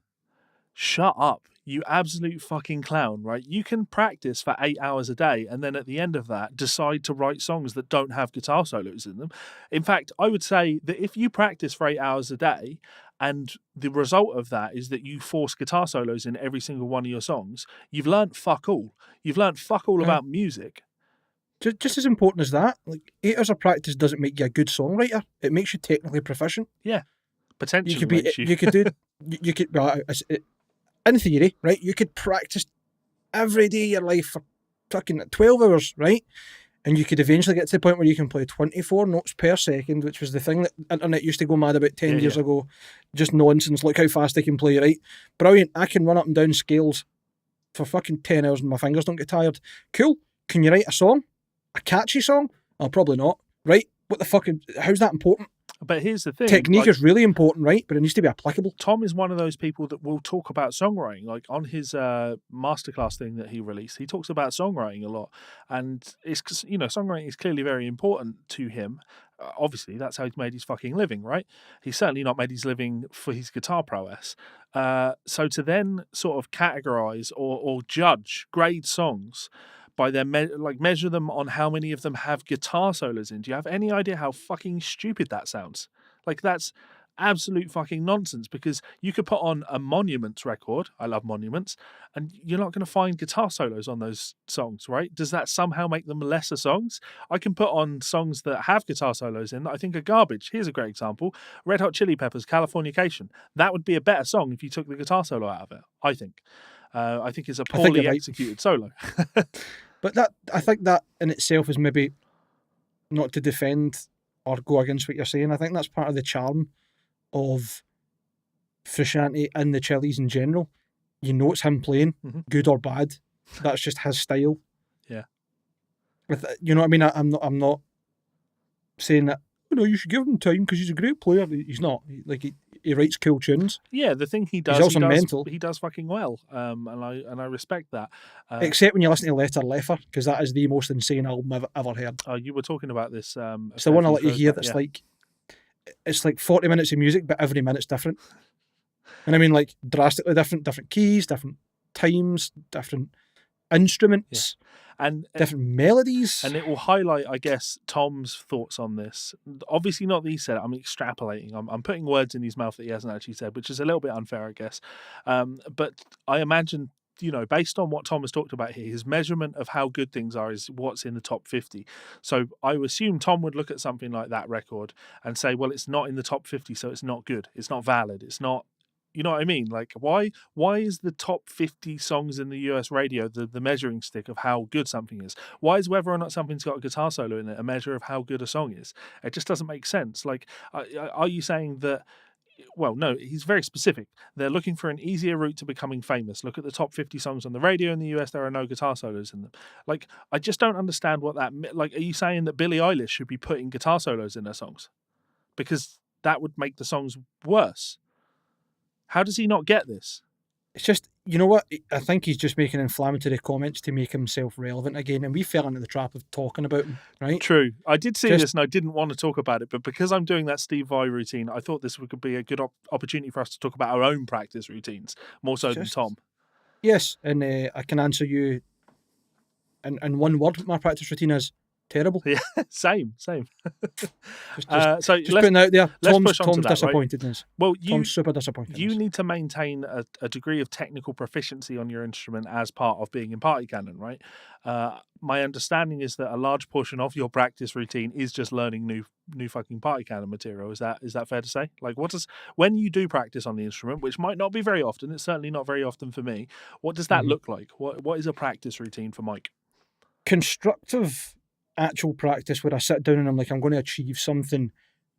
shut up, you absolute fucking clown, right? You can practice for 8 hours a day and then at the end of that decide to write songs that don't have guitar solos in them. In fact, I would say that if you practice for 8 hours a day and the result of that is that you force guitar solos in every single one of your songs, you've learnt fuck all. You've learnt fuck all about music. Just as important as that, like 8 hours of practice doesn't make you a good songwriter. It makes you technically proficient. Yeah, potentially. You could do. You could, in theory, right? You could practice every day of your life for fucking 12 hours, right? And you could eventually get to the point where you can play 24 notes per second, which was the thing that internet used to go mad about 10 years ago. Just nonsense. Look how fast they can play, right? Brilliant. I can run up and down scales for fucking 10 hours and my fingers don't get tired. Cool. Can you write a song? A catchy song? Oh, probably not. Right? What the fuck? How's that important? But here's the thing. Technique is really important, right? But it needs to be applicable. Tom is one of those people that will talk about songwriting. Like on his masterclass thing that he released, he talks about songwriting a lot. And it's, songwriting is clearly very important to him. Obviously, that's how he's made his fucking living, right? He's certainly not made his living for his guitar prowess. So to then sort of categorize or grade songs by their measure them on how many of them have guitar solos in. Do you have any idea how fucking stupid that sounds? Like, that's absolute fucking nonsense, because you could put on a Monuments record, I love Monuments, and you're not going to find guitar solos on those songs, right? Does that somehow make them lesser songs? I can put on songs that have guitar solos in that I think are garbage. Here's a great example. Red Hot Chili Peppers, Californication. That would be a better song if you took the guitar solo out of it, I think. I think it's a poorly executed solo. But I think that in itself is maybe not to defend or go against what you're saying. I think that's part of the charm of Frusciante and the Chili's in general. You know it's him playing, good or bad. That's just his style. Yeah. You know what I mean? I'm not saying that, you should give him time because he's a great player. He's not. He writes cool tunes. Yeah, the thing he does, he's also mental. He does fucking well, and I respect that. Except when you listen to Letter Leffer, because that is the most insane album I've ever heard. Oh, you were talking about this. It's the one I let you hear. That's it's like 40 minutes of music, but every minute's different. And I mean, like, drastically different keys, different times, different instruments. Yeah. And different melodies. And it will highlight, I guess, Tom's thoughts on this. Obviously not that he said it, I'm extrapolating. I'm putting words in his mouth that he hasn't actually said, which is a little bit unfair, I guess. But I imagine, based on what Tom has talked about here, his measurement of how good things are is what's in the top 50. So I assume Tom would look at something like that record and say, well, it's not in the top 50, so it's not good. It's not valid. It's not... You know what I mean? Like, why is the top 50 songs in the US radio the measuring stick of how good something is? Why is whether or not something's got a guitar solo in it a measure of how good a song is? It just doesn't make sense. Like, are you saying that... Well, no, he's very specific. They're looking for an easier route to becoming famous. Look at the top 50 songs on the radio in the US, there are no guitar solos in them. Like, I just don't understand what that... Like, are you saying that Billie Eilish should be putting guitar solos in her songs? Because that would make the songs worse. How does he not get this? It's just, you know what? I think he's just making inflammatory comments to make himself relevant again, and we fell into the trap of talking about him, right? True. I did see this and I didn't want to talk about it, but because I'm doing that Steve Vai routine, I thought this could be a good opportunity for us to talk about our own practice routines, more so than Tom. Yes, and I can answer you in one word what my practice routine is. Terrible. Yeah, same. So just putting out there. Tom's disappointedness. Right? Well, Tom's super disappointed. You need to maintain a degree of technical proficiency on your instrument as part of being in Party Cannon, right? My understanding is that a large portion of your practice routine is just learning new fucking Party Cannon material. Is that fair to say? Like, when you do practice on the instrument, which might not be very often, it's certainly not very often for me. What does that look like? What is a practice routine for Mike? Constructive actual practice where I sit down and I'm like, I'm going to achieve something,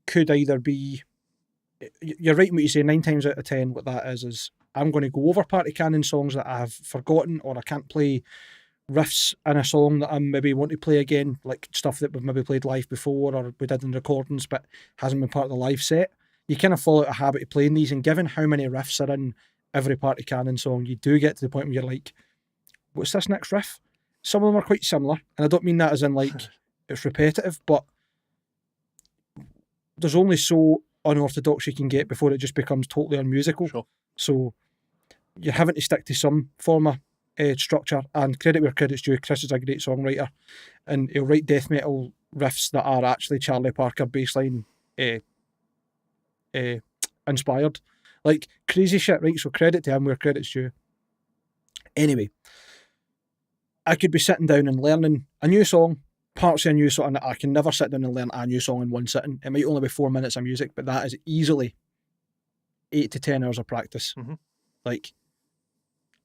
could either be, you're right in what you say, 9 times out of 10 what that is I'm going to go over Party Cannon songs that I've forgotten, or I can't play riffs in a song that I maybe want to play again, like stuff that we've maybe played live before or we did in recordings but hasn't been part of the live set. You kind of fall out a habit of playing these, and given how many riffs are in every Party Cannon song, you do get to the point where you're like, what's this next riff? Some of them are quite similar, and I don't mean that as in like it's repetitive, but there's only so unorthodox you can get before it just becomes totally unmusical. Sure. So you're having to stick to some form of structure, and credit where credit's due. Chris is a great songwriter, and he'll write death metal riffs that are actually Charlie Parker bassline inspired, like crazy shit, right? So credit to him where credit's due. Anyway, I could be sitting down and learning a new song, parts of a new song, and I can never sit down and learn a new song in one sitting. It might only be 4 minutes of music, but that is easily 8 to 10 hours of practice. Mm-hmm. Like,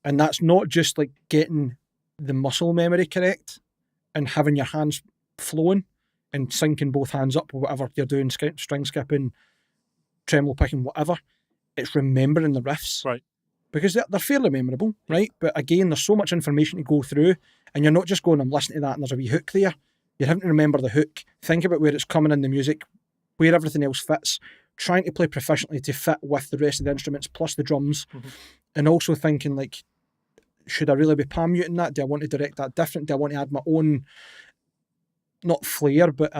and that's not just like getting the muscle memory correct and having your hands flowing and syncing both hands up or whatever you're doing, string skipping, tremolo picking, whatever. It's remembering the riffs. Right. Because they're fairly memorable, right? But again, there's so much information to go through, and you're not just going, I'm listening to that and there's a wee hook there. You're having to remember the hook, think about where it's coming in the music, where everything else fits, trying to play proficiently to fit with the rest of the instruments plus the drums, and also thinking like, should I really be palm muting that? Do I want to direct that different? Do I want to add my own, not flair, but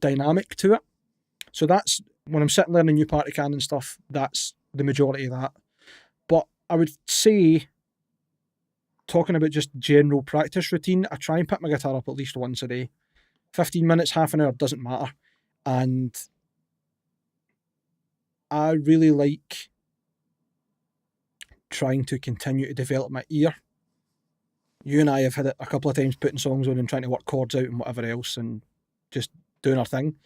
dynamic to it? So that's, when I'm sitting learning new party canon stuff, that's the majority of that. But I would say, talking about just general practice routine, I try and pick my guitar up at least once a day. 15 minutes, half an hour, doesn't matter. And I really like trying to continue to develop my ear. You and I have had it a couple of times putting songs on and trying to work chords out and whatever else and just doing our thing.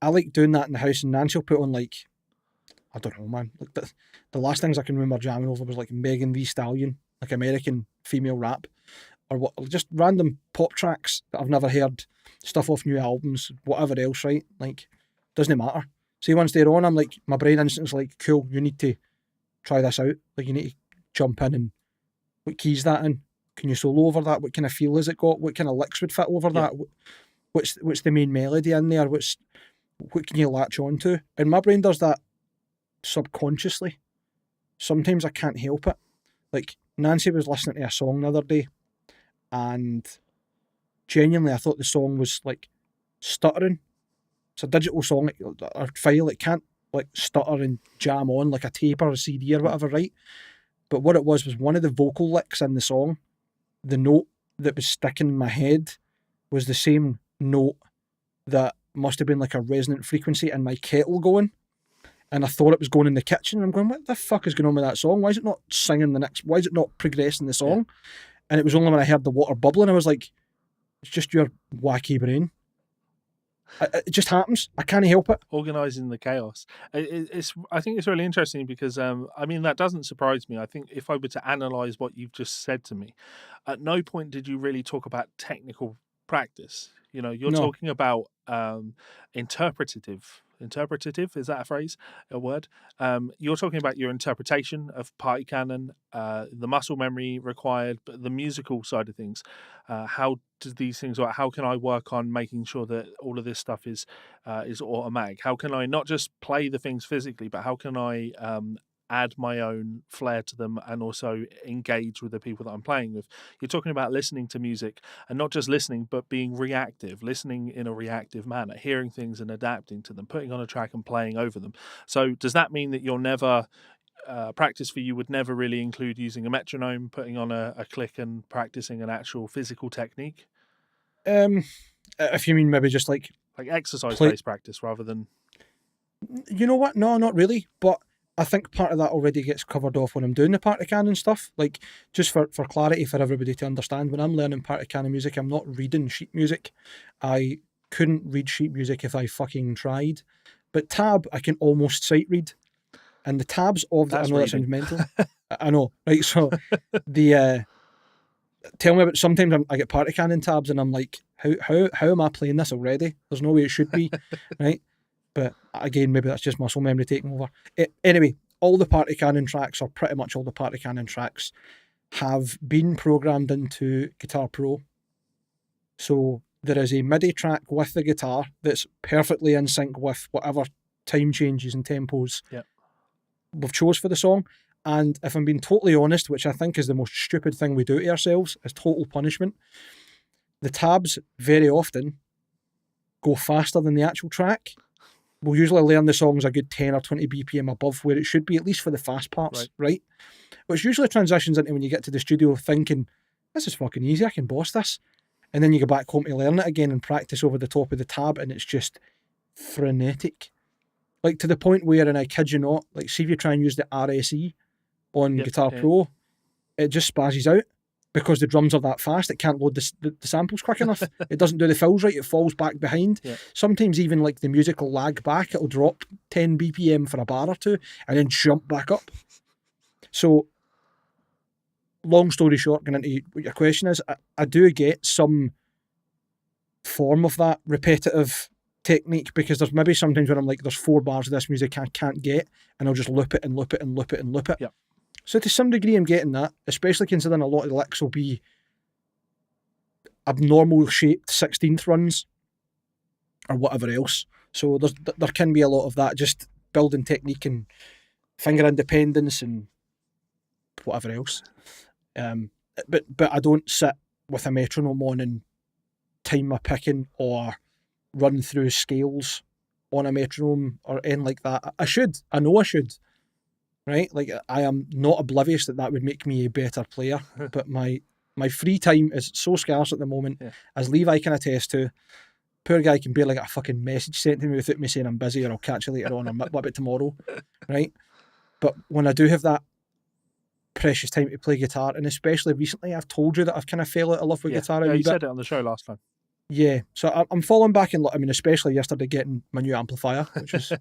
I like doing that in the house, and Nancy will put on like, I don't know, man. Like the last things I can remember jamming over was like Megan Thee Stallion, like American female rap, or what, just random pop tracks that I've never heard, stuff off new albums, whatever else, right? Like, doesn't matter. See, once they're on, I'm like, my brain instant's like, cool, you need to try this out. Like, you need to jump in and what key's that in? Can you solo over that? What kind of feel has it got? What kind of licks would fit over that? What's the main melody in there? What can you latch on to? And my brain does that subconsciously. Sometimes I can't help it. Like, Nancy was listening to a song the other day, and genuinely I thought the song was like stuttering. It's a digital song, a file, it can't like stutter and jam on like a tape or a CD or whatever, right? But what it was one of the vocal licks in the song, the note that was sticking in my head was the same note that must have been like a resonant frequency in my kettle going. And I thought it was going in the kitchen. And I'm going, what the fuck is going on with that song? Why is it not singing the next? Why is it not progressing the song? Yeah. And it was only when I heard the water bubbling, I was like, it's just your wacky brain. It just happens. I can't help it. Organising the chaos. I think it's really interesting because, I mean, that doesn't surprise me. I think if I were to analyse what you've just said to me, at no point did you really talk about technical practice. You know, you're talking about interpretative, is that a phrase, a word? You're talking about your interpretation of party canon, the muscle memory required, but the musical side of things. How do these things work? How can I work on making sure that all of this stuff is automatic? How can I not just play the things physically, but how can I add my own flair to them and also engage with the people that I'm playing with? You're talking about listening to music and not just listening, but being reactive, listening in a reactive manner, hearing things and adapting to them, putting on a track and playing over them. So does that mean that you'll never, practice for you would never really include using a metronome, putting on a click and practicing an actual physical technique? If you mean maybe just like exercise-based practice rather than... You know what? No, not really. But I think part of that already gets covered off when I'm doing the party canon stuff. Like, just for clarity for everybody to understand, when I'm learning party canon music, I'm not reading sheet music. I couldn't read sheet music if I fucking tried. But tab, I can almost sight read. And the tabs of the... I know that sounds mental. I know, right? So, tell me about... Sometimes I get party canon tabs and I'm like, how am I playing this already? There's no way it should be, right? But again, maybe that's just muscle memory taking over. Anyway, all the party canon tracks, or pretty much all the party canon tracks, have been programmed into Guitar Pro. So there is a MIDI track with the guitar that's perfectly in sync with whatever time changes and tempos we've chose for the song. And if I'm being totally honest, which I think is the most stupid thing we do to ourselves, is total punishment, the tabs very often go faster than the actual track. We'll usually learn the songs a good 10 or 20 BPM above where it should be, at least for the fast parts, right? Which usually transitions into when you get to the studio thinking, this is fucking easy, I can boss this. And then you go back home to learn it again and practice over the top of the tab, and it's just frenetic. Like, to the point where, and I kid you not, like, see if you try and use the RSE on Guitar Pro, it just spazzes out. Because the drums are that fast, it can't load the samples quick enough. It doesn't do the fills right, it falls back behind. Sometimes even like the music will lag back, it'll drop 10 BPM for a bar or two and then jump back up. So long story short, going into what your question is, I do get some form of that repetitive technique, because there's maybe sometimes when I'm like, there's 4 bars of this music I can't get, and I'll just loop it and loop it and loop it and loop it. Yep. So to some degree I'm getting that, especially considering a lot of the licks will be abnormal shaped 16th runs or whatever else. So there can be a lot of that, just building technique and finger independence and whatever else. But I don't sit with a metronome on and time my picking or run through scales on a metronome or anything like that. I know I should, right? Like, I am not oblivious that would make me a better player, but my free time is so scarce at the moment, as Levi can attest to. Poor guy can barely get a fucking message sent to me without me saying I'm busy or I'll catch you later on or what about tomorrow, right? But when I do have that precious time to play guitar, and especially recently, I've told you that I've kind of fell out of love with guitar a wee you bit. said it on the show last time. Yeah, so I'm falling back in. I mean, especially yesterday getting my new amplifier, which was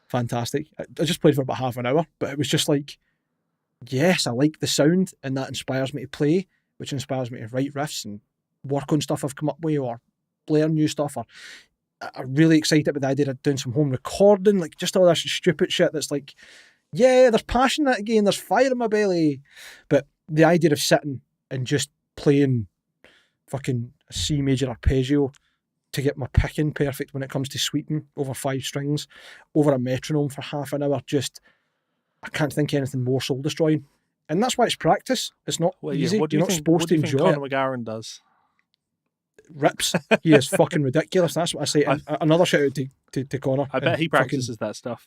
fantastic. I just played for about half an hour, but it was just like, yes, I like the sound, and that inspires me to play, which inspires me to write riffs and work on stuff I've come up with, or learn new stuff. Or I'm really excited with the idea of doing some home recording, like just all this stupid shit that's like, yeah, there's passion in it again, there's fire in my belly. But the idea of sitting and just playing fucking C major arpeggio to get my picking perfect when it comes to sweeping over 5 strings, over a metronome for half an hour, just, I can't think of anything more soul destroying. And that's why it's practice. It's not easy. What do You're you not think, supposed what do to you think enjoy Conor McGarren does? Rips. He is fucking ridiculous. That's what I say. And another shout out to Conor. I bet he practices that stuff.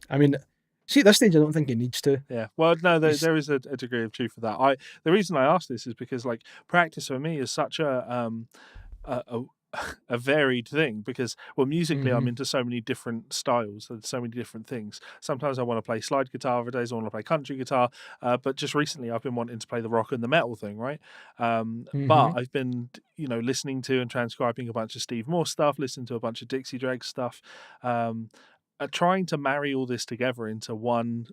I mean, see, at this stage, I don't think he needs to. Yeah. Well, no, there is a degree of truth for that. The reason I ask this is because, like, practice for me is such a varied thing, because, well, musically I'm into so many different styles and so many different things. Sometimes I want to play slide guitar, other days I want to play country guitar, but just recently I've been wanting to play the rock and the metal thing, right? But I've been, listening to and transcribing a bunch of Steve Morse stuff, listening to a bunch of Dixie Dregs stuff, trying to marry all this together into one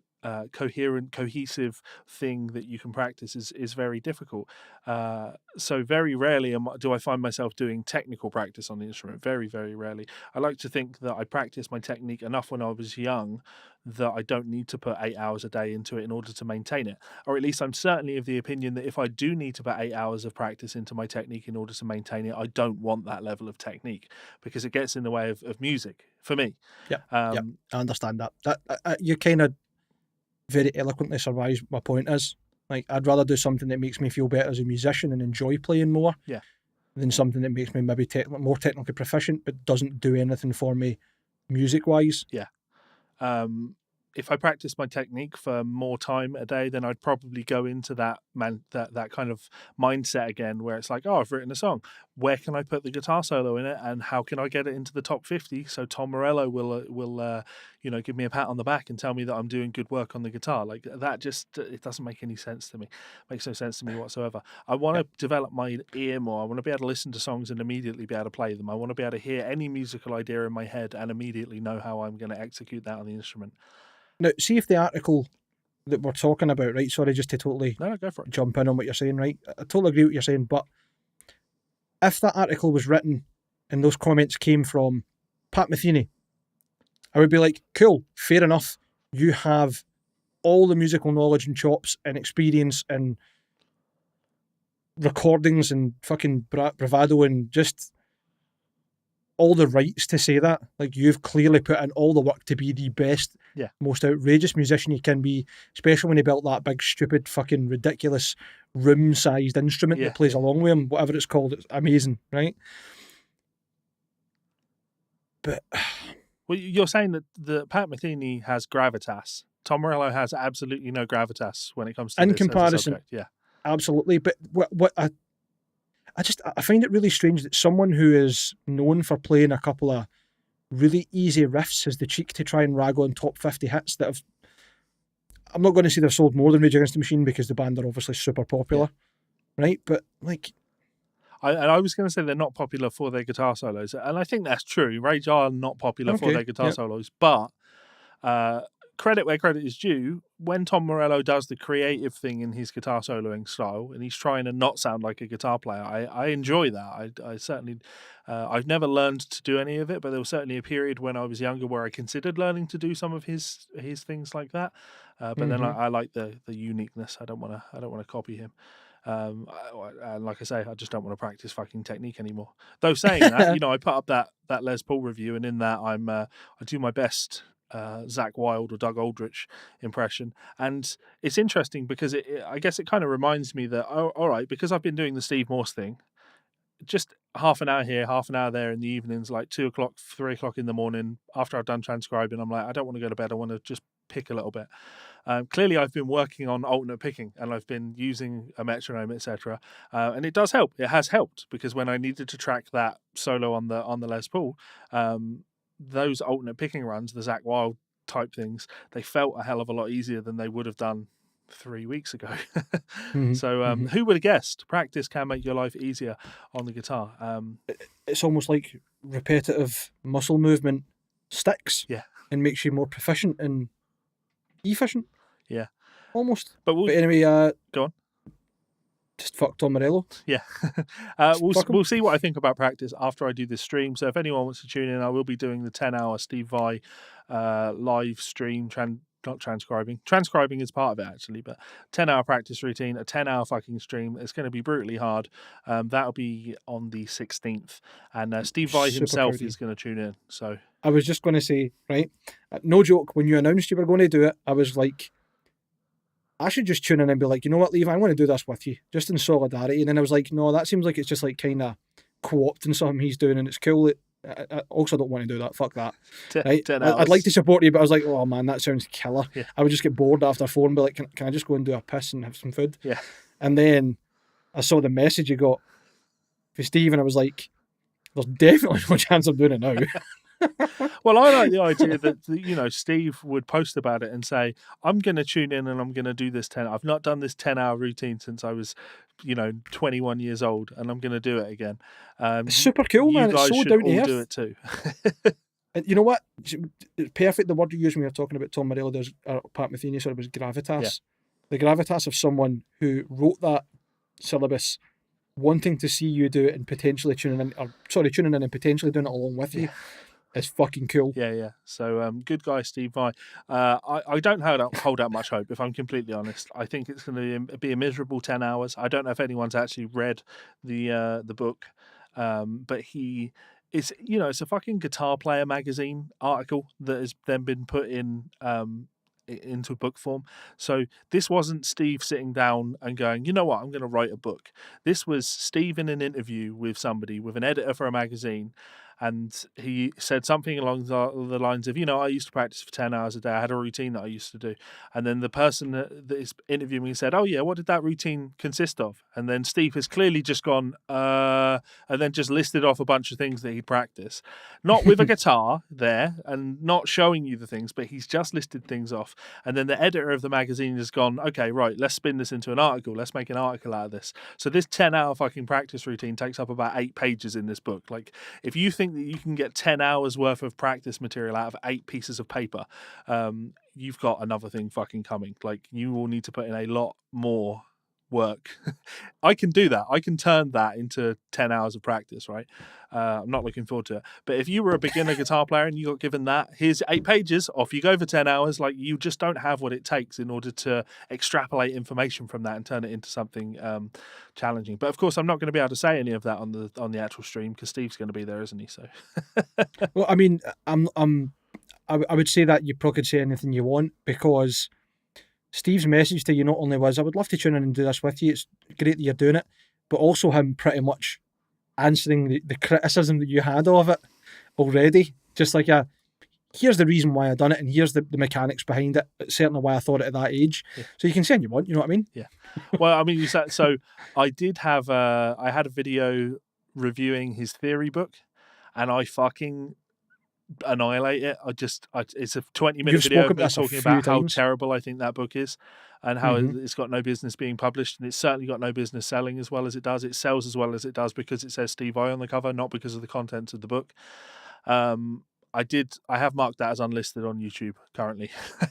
coherent, cohesive thing that you can practice is very difficult. So very rarely do I find myself doing technical practice on the instrument. Very, very rarely. I like to think that I practiced my technique enough when I was young that I don't need to put 8 hours a day into it in order to maintain it. Or at least I'm certainly of the opinion that if I do need to put 8 hours of practice into my technique in order to maintain it, I don't want that level of technique, because it gets in the way of music for me. Yeah, I understand that. That you kind of very eloquently surmised my point is. Like, I'd rather do something that makes me feel better as a musician and enjoy playing more, than something that makes me maybe more technically proficient but doesn't do anything for me music wise. Yeah. If I practice my technique for more time a day, then I'd probably go into that kind of mindset again, where it's like, oh, I've written a song. Where can I put the guitar solo in it, and how can I get it into the top 50 so Tom Morello will give me a pat on the back and tell me that I'm doing good work on the guitar? Like that, just it doesn't make any sense to me. Makes no sense to me whatsoever. I want to develop my ear more. I want to be able to listen to songs and immediately be able to play them. I want to be able to hear any musical idea in my head and immediately know how I'm going to execute that on the instrument. Now, see if the article that we're talking about, right? Sorry, just to totally go for it. Jump in on what you're saying, right? I totally agree with what you're saying, but if that article was written and those comments came from Pat Metheny, I would be like, cool, fair enough. You have all the musical knowledge and chops and experience and recordings and fucking bravado and just all the rights to say that. Like, you've clearly put in all the work to be the best, most outrageous musician you can be, especially when he built that big, stupid, fucking ridiculous room-sized instrument that plays along with him, whatever it's called. It's amazing, right? But well, you're saying that the Pat Metheny has gravitas. Tom Morello has absolutely no gravitas when it comes to in this comparison, as a subject. Yeah, absolutely. But what I find it really strange that someone who is known for playing a couple of really easy riffs has the cheek to try and rag on top 50 hits that have, I'm not going to say they've sold more than Rage Against the Machine because the band are obviously super popular, right? But like, I was going to say they're not popular for their guitar solos, and I think that's true. Rage are not popular for their guitar solos, but credit where credit is due, when Tom Morello does the creative thing in his guitar soloing style, and he's trying to not sound like a guitar player, I enjoy that. I certainly, I've never learned to do any of it, but there was certainly a period when I was younger where I considered learning to do some of his things like that. But then I like the uniqueness. I don't want to copy him. And like I say, I just don't want to practice fucking technique anymore. Though saying that, I put up that Les Paul review, and in that I do my best Zakk Wylde or Doug Aldrich impression, and it's interesting because I guess it kind of reminds me that all right, because I've been doing the Steve Morse thing, just half an hour here, half an hour there in the evenings, like 2 o'clock, 3 o'clock in the morning after I've done transcribing, I'm like, I don't want to go to bed. I want to just pick a little bit. Clearly, I've been working on alternate picking, and I've been using a metronome, etc. And it does help. It has helped because when I needed to track that solo on the Les Paul, those alternate picking runs, the Zakk Wylde type things, they felt a hell of a lot easier than they would have done 3 weeks ago. So who would have guessed practice can make your life easier on the guitar? It's almost like repetitive muscle movement sticks, Yeah. and makes you more proficient and efficient. Yeah, almost. But anyway, go on. Just fuck Tom Morello. Yeah. We'll see what I think about practice after I do this stream. So if anyone wants to tune in, I will be doing the 10-hour Steve Vai live stream. Not transcribing. Transcribing is part of it, actually, but 10-hour practice routine, a 10-hour fucking stream. It's going to be brutally hard. That'll be on the 16th. And Steve Vai himself is going to tune in. So I was just going to say, right, no joke, when you announced you were going to do it, I was like, I should just tune in and be like, you know what, Levi, I want to do this with you, just in solidarity. And then I was like, no, that seems like it's just like kind of co-opting something he's doing, and it's cool. I also don't want to do that. Fuck that. Right? I'd like to support you, but I was like, oh man, that sounds killer. Yeah. I would just get bored after 4 and be like, can I just go and do a piss and have some food? Yeah. And then I saw the message you got for Steve, and I was like, there's definitely no chance I'm doing it now. Well, I like the idea that Steve would post about it and say, I'm going to tune in and I'm going to do this 10. I've not done this 10-hour routine since I was 21 years old, and I'm going to do it again. It's super cool, man. It's so down to earth. Do it too. And you know what? It's perfect. The word you used when you were talking about Tom Morello, Pat Metheny, it was gravitas. Yeah. The gravitas of someone who wrote that syllabus, wanting to see you do it and potentially tuning in and potentially doing it along with you. It's fucking cool. Yeah. So, good guy, Steve Vai. I don't hold out much hope, if I'm completely honest. I think it's going to be a miserable 10 hours. I don't know if anyone's actually read the book, but it's a fucking Guitar Player magazine article that has then been put in into book form. So this wasn't Steve sitting down and going, you know what, I'm going to write a book. This was Steve in an interview with somebody, with an editor for a magazine. And he said something along the lines of, I used to practice for 10 hours a day. I had a routine that I used to do. And then the person that is interviewing me said, oh, yeah, what did that routine consist of? And then Steve has clearly just gone, and then just listed off a bunch of things that he'd practice. Not with a guitar there and not showing you the things, but he's just listed things off. And then the editor of the magazine has gone, okay, right, let's spin this into an article. Let's make an article out of this. So this 10-hour fucking practice routine takes up about 8 pages in this book. Like, if you think that you can get 10 hours worth of practice material out of 8 pieces of paper, you've got another thing fucking coming. Like, you will need to put in a lot more work. I can do that. I can turn that into 10 hours of practice, right? I'm not looking forward to it. But if you were a beginner guitar player and you got given that, here's 8 pages, off you go for 10 hours, like, you just don't have what it takes in order to extrapolate information from that and turn it into something challenging. But of course, I'm not going to be able to say any of that on the actual stream because Steve's going to be there, isn't he? So well, I mean, I would say that you probably could say anything you want, because Steve's message to you not only was, I would love to tune in and do this with you, it's great that you're doing it, but also him pretty much answering the criticism that you had of it already. Just like, here's the reason why I done it, and here's the mechanics behind it. It's certainly why I thought it at that age. Yeah. So you can say what you want, you know what I mean? Yeah. Well, I mean, you said, so I did have I had a video reviewing his theory book, and I fucking annihilate it. It's a 20-minute video of me talking about how terrible I think that book is, and how it's got no business being published, and it's certainly got no business selling as well as it does. It sells as well as it does because it says Steve Vai on the cover, not because of the contents of the book. I have marked that as unlisted on YouTube currently.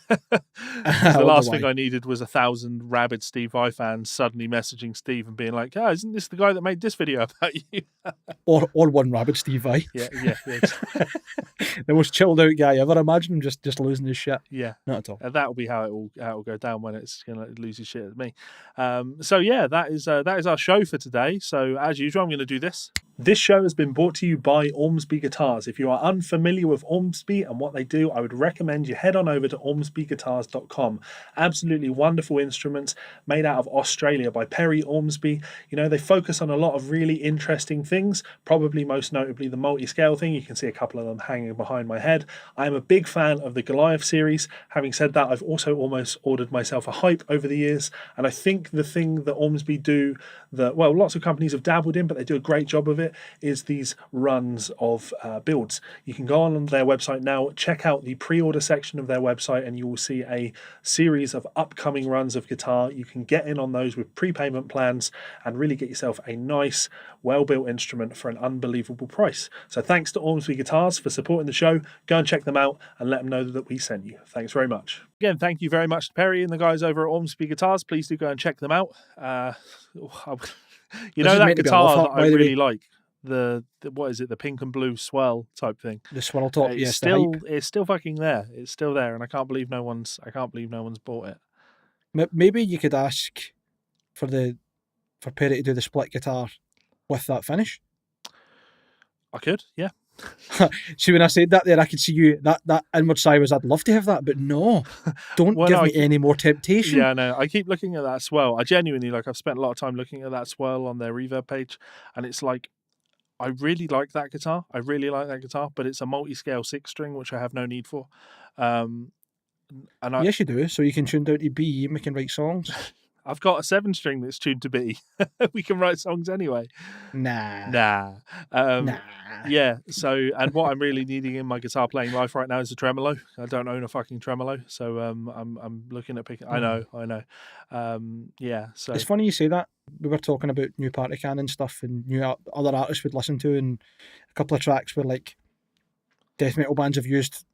The last thing I needed was 1,000 rabid Steve Vai fans suddenly messaging Steve and being like, "Oh, isn't this the guy that made this video about you?" or one rabid Steve Vai. Yeah. The most chilled out guy ever. Imagine him just losing his shit. Yeah, not at all. That'll be how it will go down when it's gonna lose his shit at me. So yeah, that is our show for today. So as usual, I'm going to do this. This show has been brought to you by Ormsby Guitars. If you are unfamiliar with Ormsby and what they do, I would recommend you head on over to ormsbyguitars.com. Absolutely wonderful instruments made out of Australia by Perry Ormsby. You know, they focus on a lot of really interesting things, probably most notably the multi-scale thing. You can see a couple of them hanging behind my head. I am a big fan of the Goliath series. Having said that, I've also almost ordered myself a Hype over the years, and I think the thing that Ormsby do that, well, lots of companies have dabbled in, but they do a great job of it, is these runs of builds. You can go on their website now, check out the pre-order section of their website, and you will see a series of upcoming runs of guitar. You can get in on those with prepayment plans and really get yourself a nice, well-built instrument for an unbelievable price. So thanks to Ormsby Guitars for supporting the show. Go and check them out and let them know that we sent you. Thanks very much. Again, thank you very much to Perry and the guys over at Ormsby Guitars. Please do go and check them out. You know that guitar that I really like, the what is it, the pink and blue swell type thing, the swirl top. It's still fucking there. It's still there, and I can't believe no one's bought it. Maybe you could ask for Perry to do the split guitar with that finish. I could, yeah. See, when I said that there, I could see you, that inward sigh was, I'd love to have that, but no, don't give me any more temptation. Yeah, no, I keep looking at that swell. I genuinely, I've spent a lot of time looking at that swell on their reverb page, and it's like, I really like that guitar. But it's a multi-scale 6-string, which I have no need for. Yes, you do, so you can tune down to B and we can write songs. I've got a 7-string that's tuned to B. We can write songs anyway. Nah. Yeah. So, and what I'm really needing in my guitar playing life right now is a tremolo. I don't own a fucking tremolo, so I'm looking at picking. I know. Yeah. So it's funny you say that. We were talking about new party cannon stuff and new other artists we'd listen to, and a couple of tracks where like death metal bands have used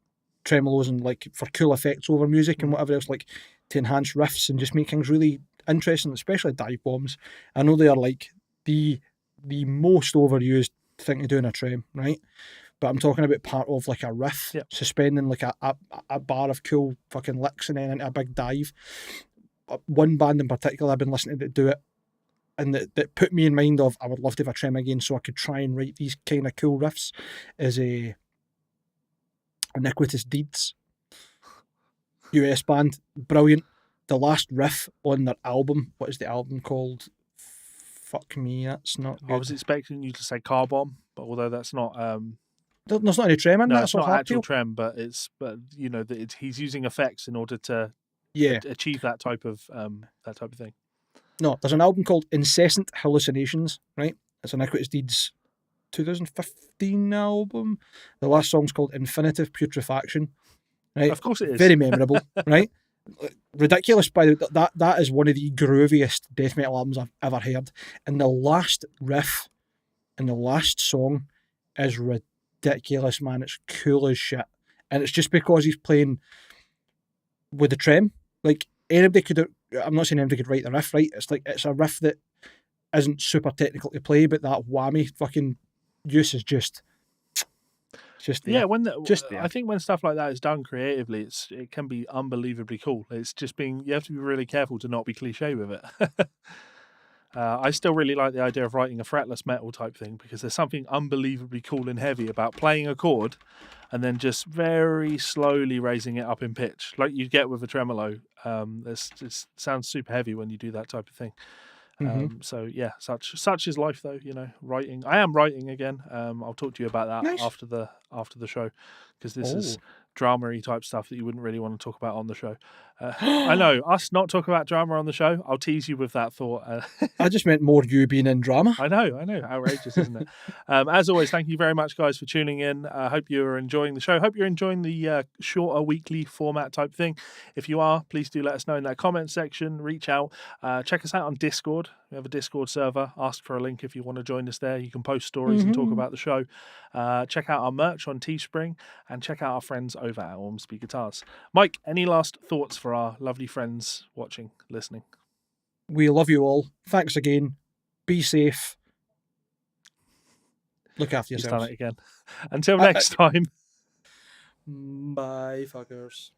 tremolos and like for cool effects over music and whatever else, like to enhance riffs and just make things really interesting, especially dive bombs. I know they are like the most overused thing to do in a trem, right? But I'm talking about part of like a riff, suspending like a bar of cool fucking licks and then into a big dive. One band in particular I've been listening to do it, and that put me in mind of, I would love to have a trem again so I could try and write these kind of cool riffs, is a Iniquitous Deeds. US band, brilliant. The last riff on their album, what is the album called? Fuck me, that's not good. I was expecting you to say Car Bomb, but although that's not there's not any trem in that. It's not actual trem, but you know that he's using effects in order to achieve that type of thing. No, there's an album called Incessant Hallucinations, right? It's an Iniquitous Deeds 2015 album. The last song's called Infinitive Putrefaction. Right? Of course it is. Very memorable, right? Ridiculous, by the way. That is one of the grooviest death metal albums I've ever heard. And the last riff in the last song is ridiculous, man. It's cool as shit. And it's just because he's playing with the trem. Like, anybody could, I'm not saying anybody could write the riff, right? It's like, it's a riff that isn't super technical to play, but that whammy fucking use is just there. Yeah, I think when stuff like that is done creatively, it can be unbelievably cool. It's just you have to be really careful to not be cliche with it. I still really like the idea of writing a fretless metal type thing, because there's something unbelievably cool and heavy about playing a chord and then just very slowly raising it up in pitch, like you get with a tremolo. It sounds super heavy when you do that type of thing. So yeah, such is life, though. You know, writing. I am writing again. I'll talk to you about that nice. after the show, because this is drama-y type stuff that you wouldn't really want to talk about on the show. I know, us not talking about drama on the show. I'll tease you with that thought. I just meant more you being in drama. I know, outrageous, isn't it? As always, thank you very much, guys, for tuning in. I hope you're enjoying the show. Hope you're enjoying the shorter weekly format type thing. If you are, please do let us know in that comment section. Reach out. Check us out on Discord. We have a Discord server. Ask for a link if you want to join us there. You can post stories and talk about the show. Check out our merch on Teespring and check out our friends over at Ormsby Guitars. Mike, any last thoughts for our lovely friends watching, listening? We love you all. Thanks again. Be safe. Look after He's yourselves. done it again. Until next time. Bye, fuckers.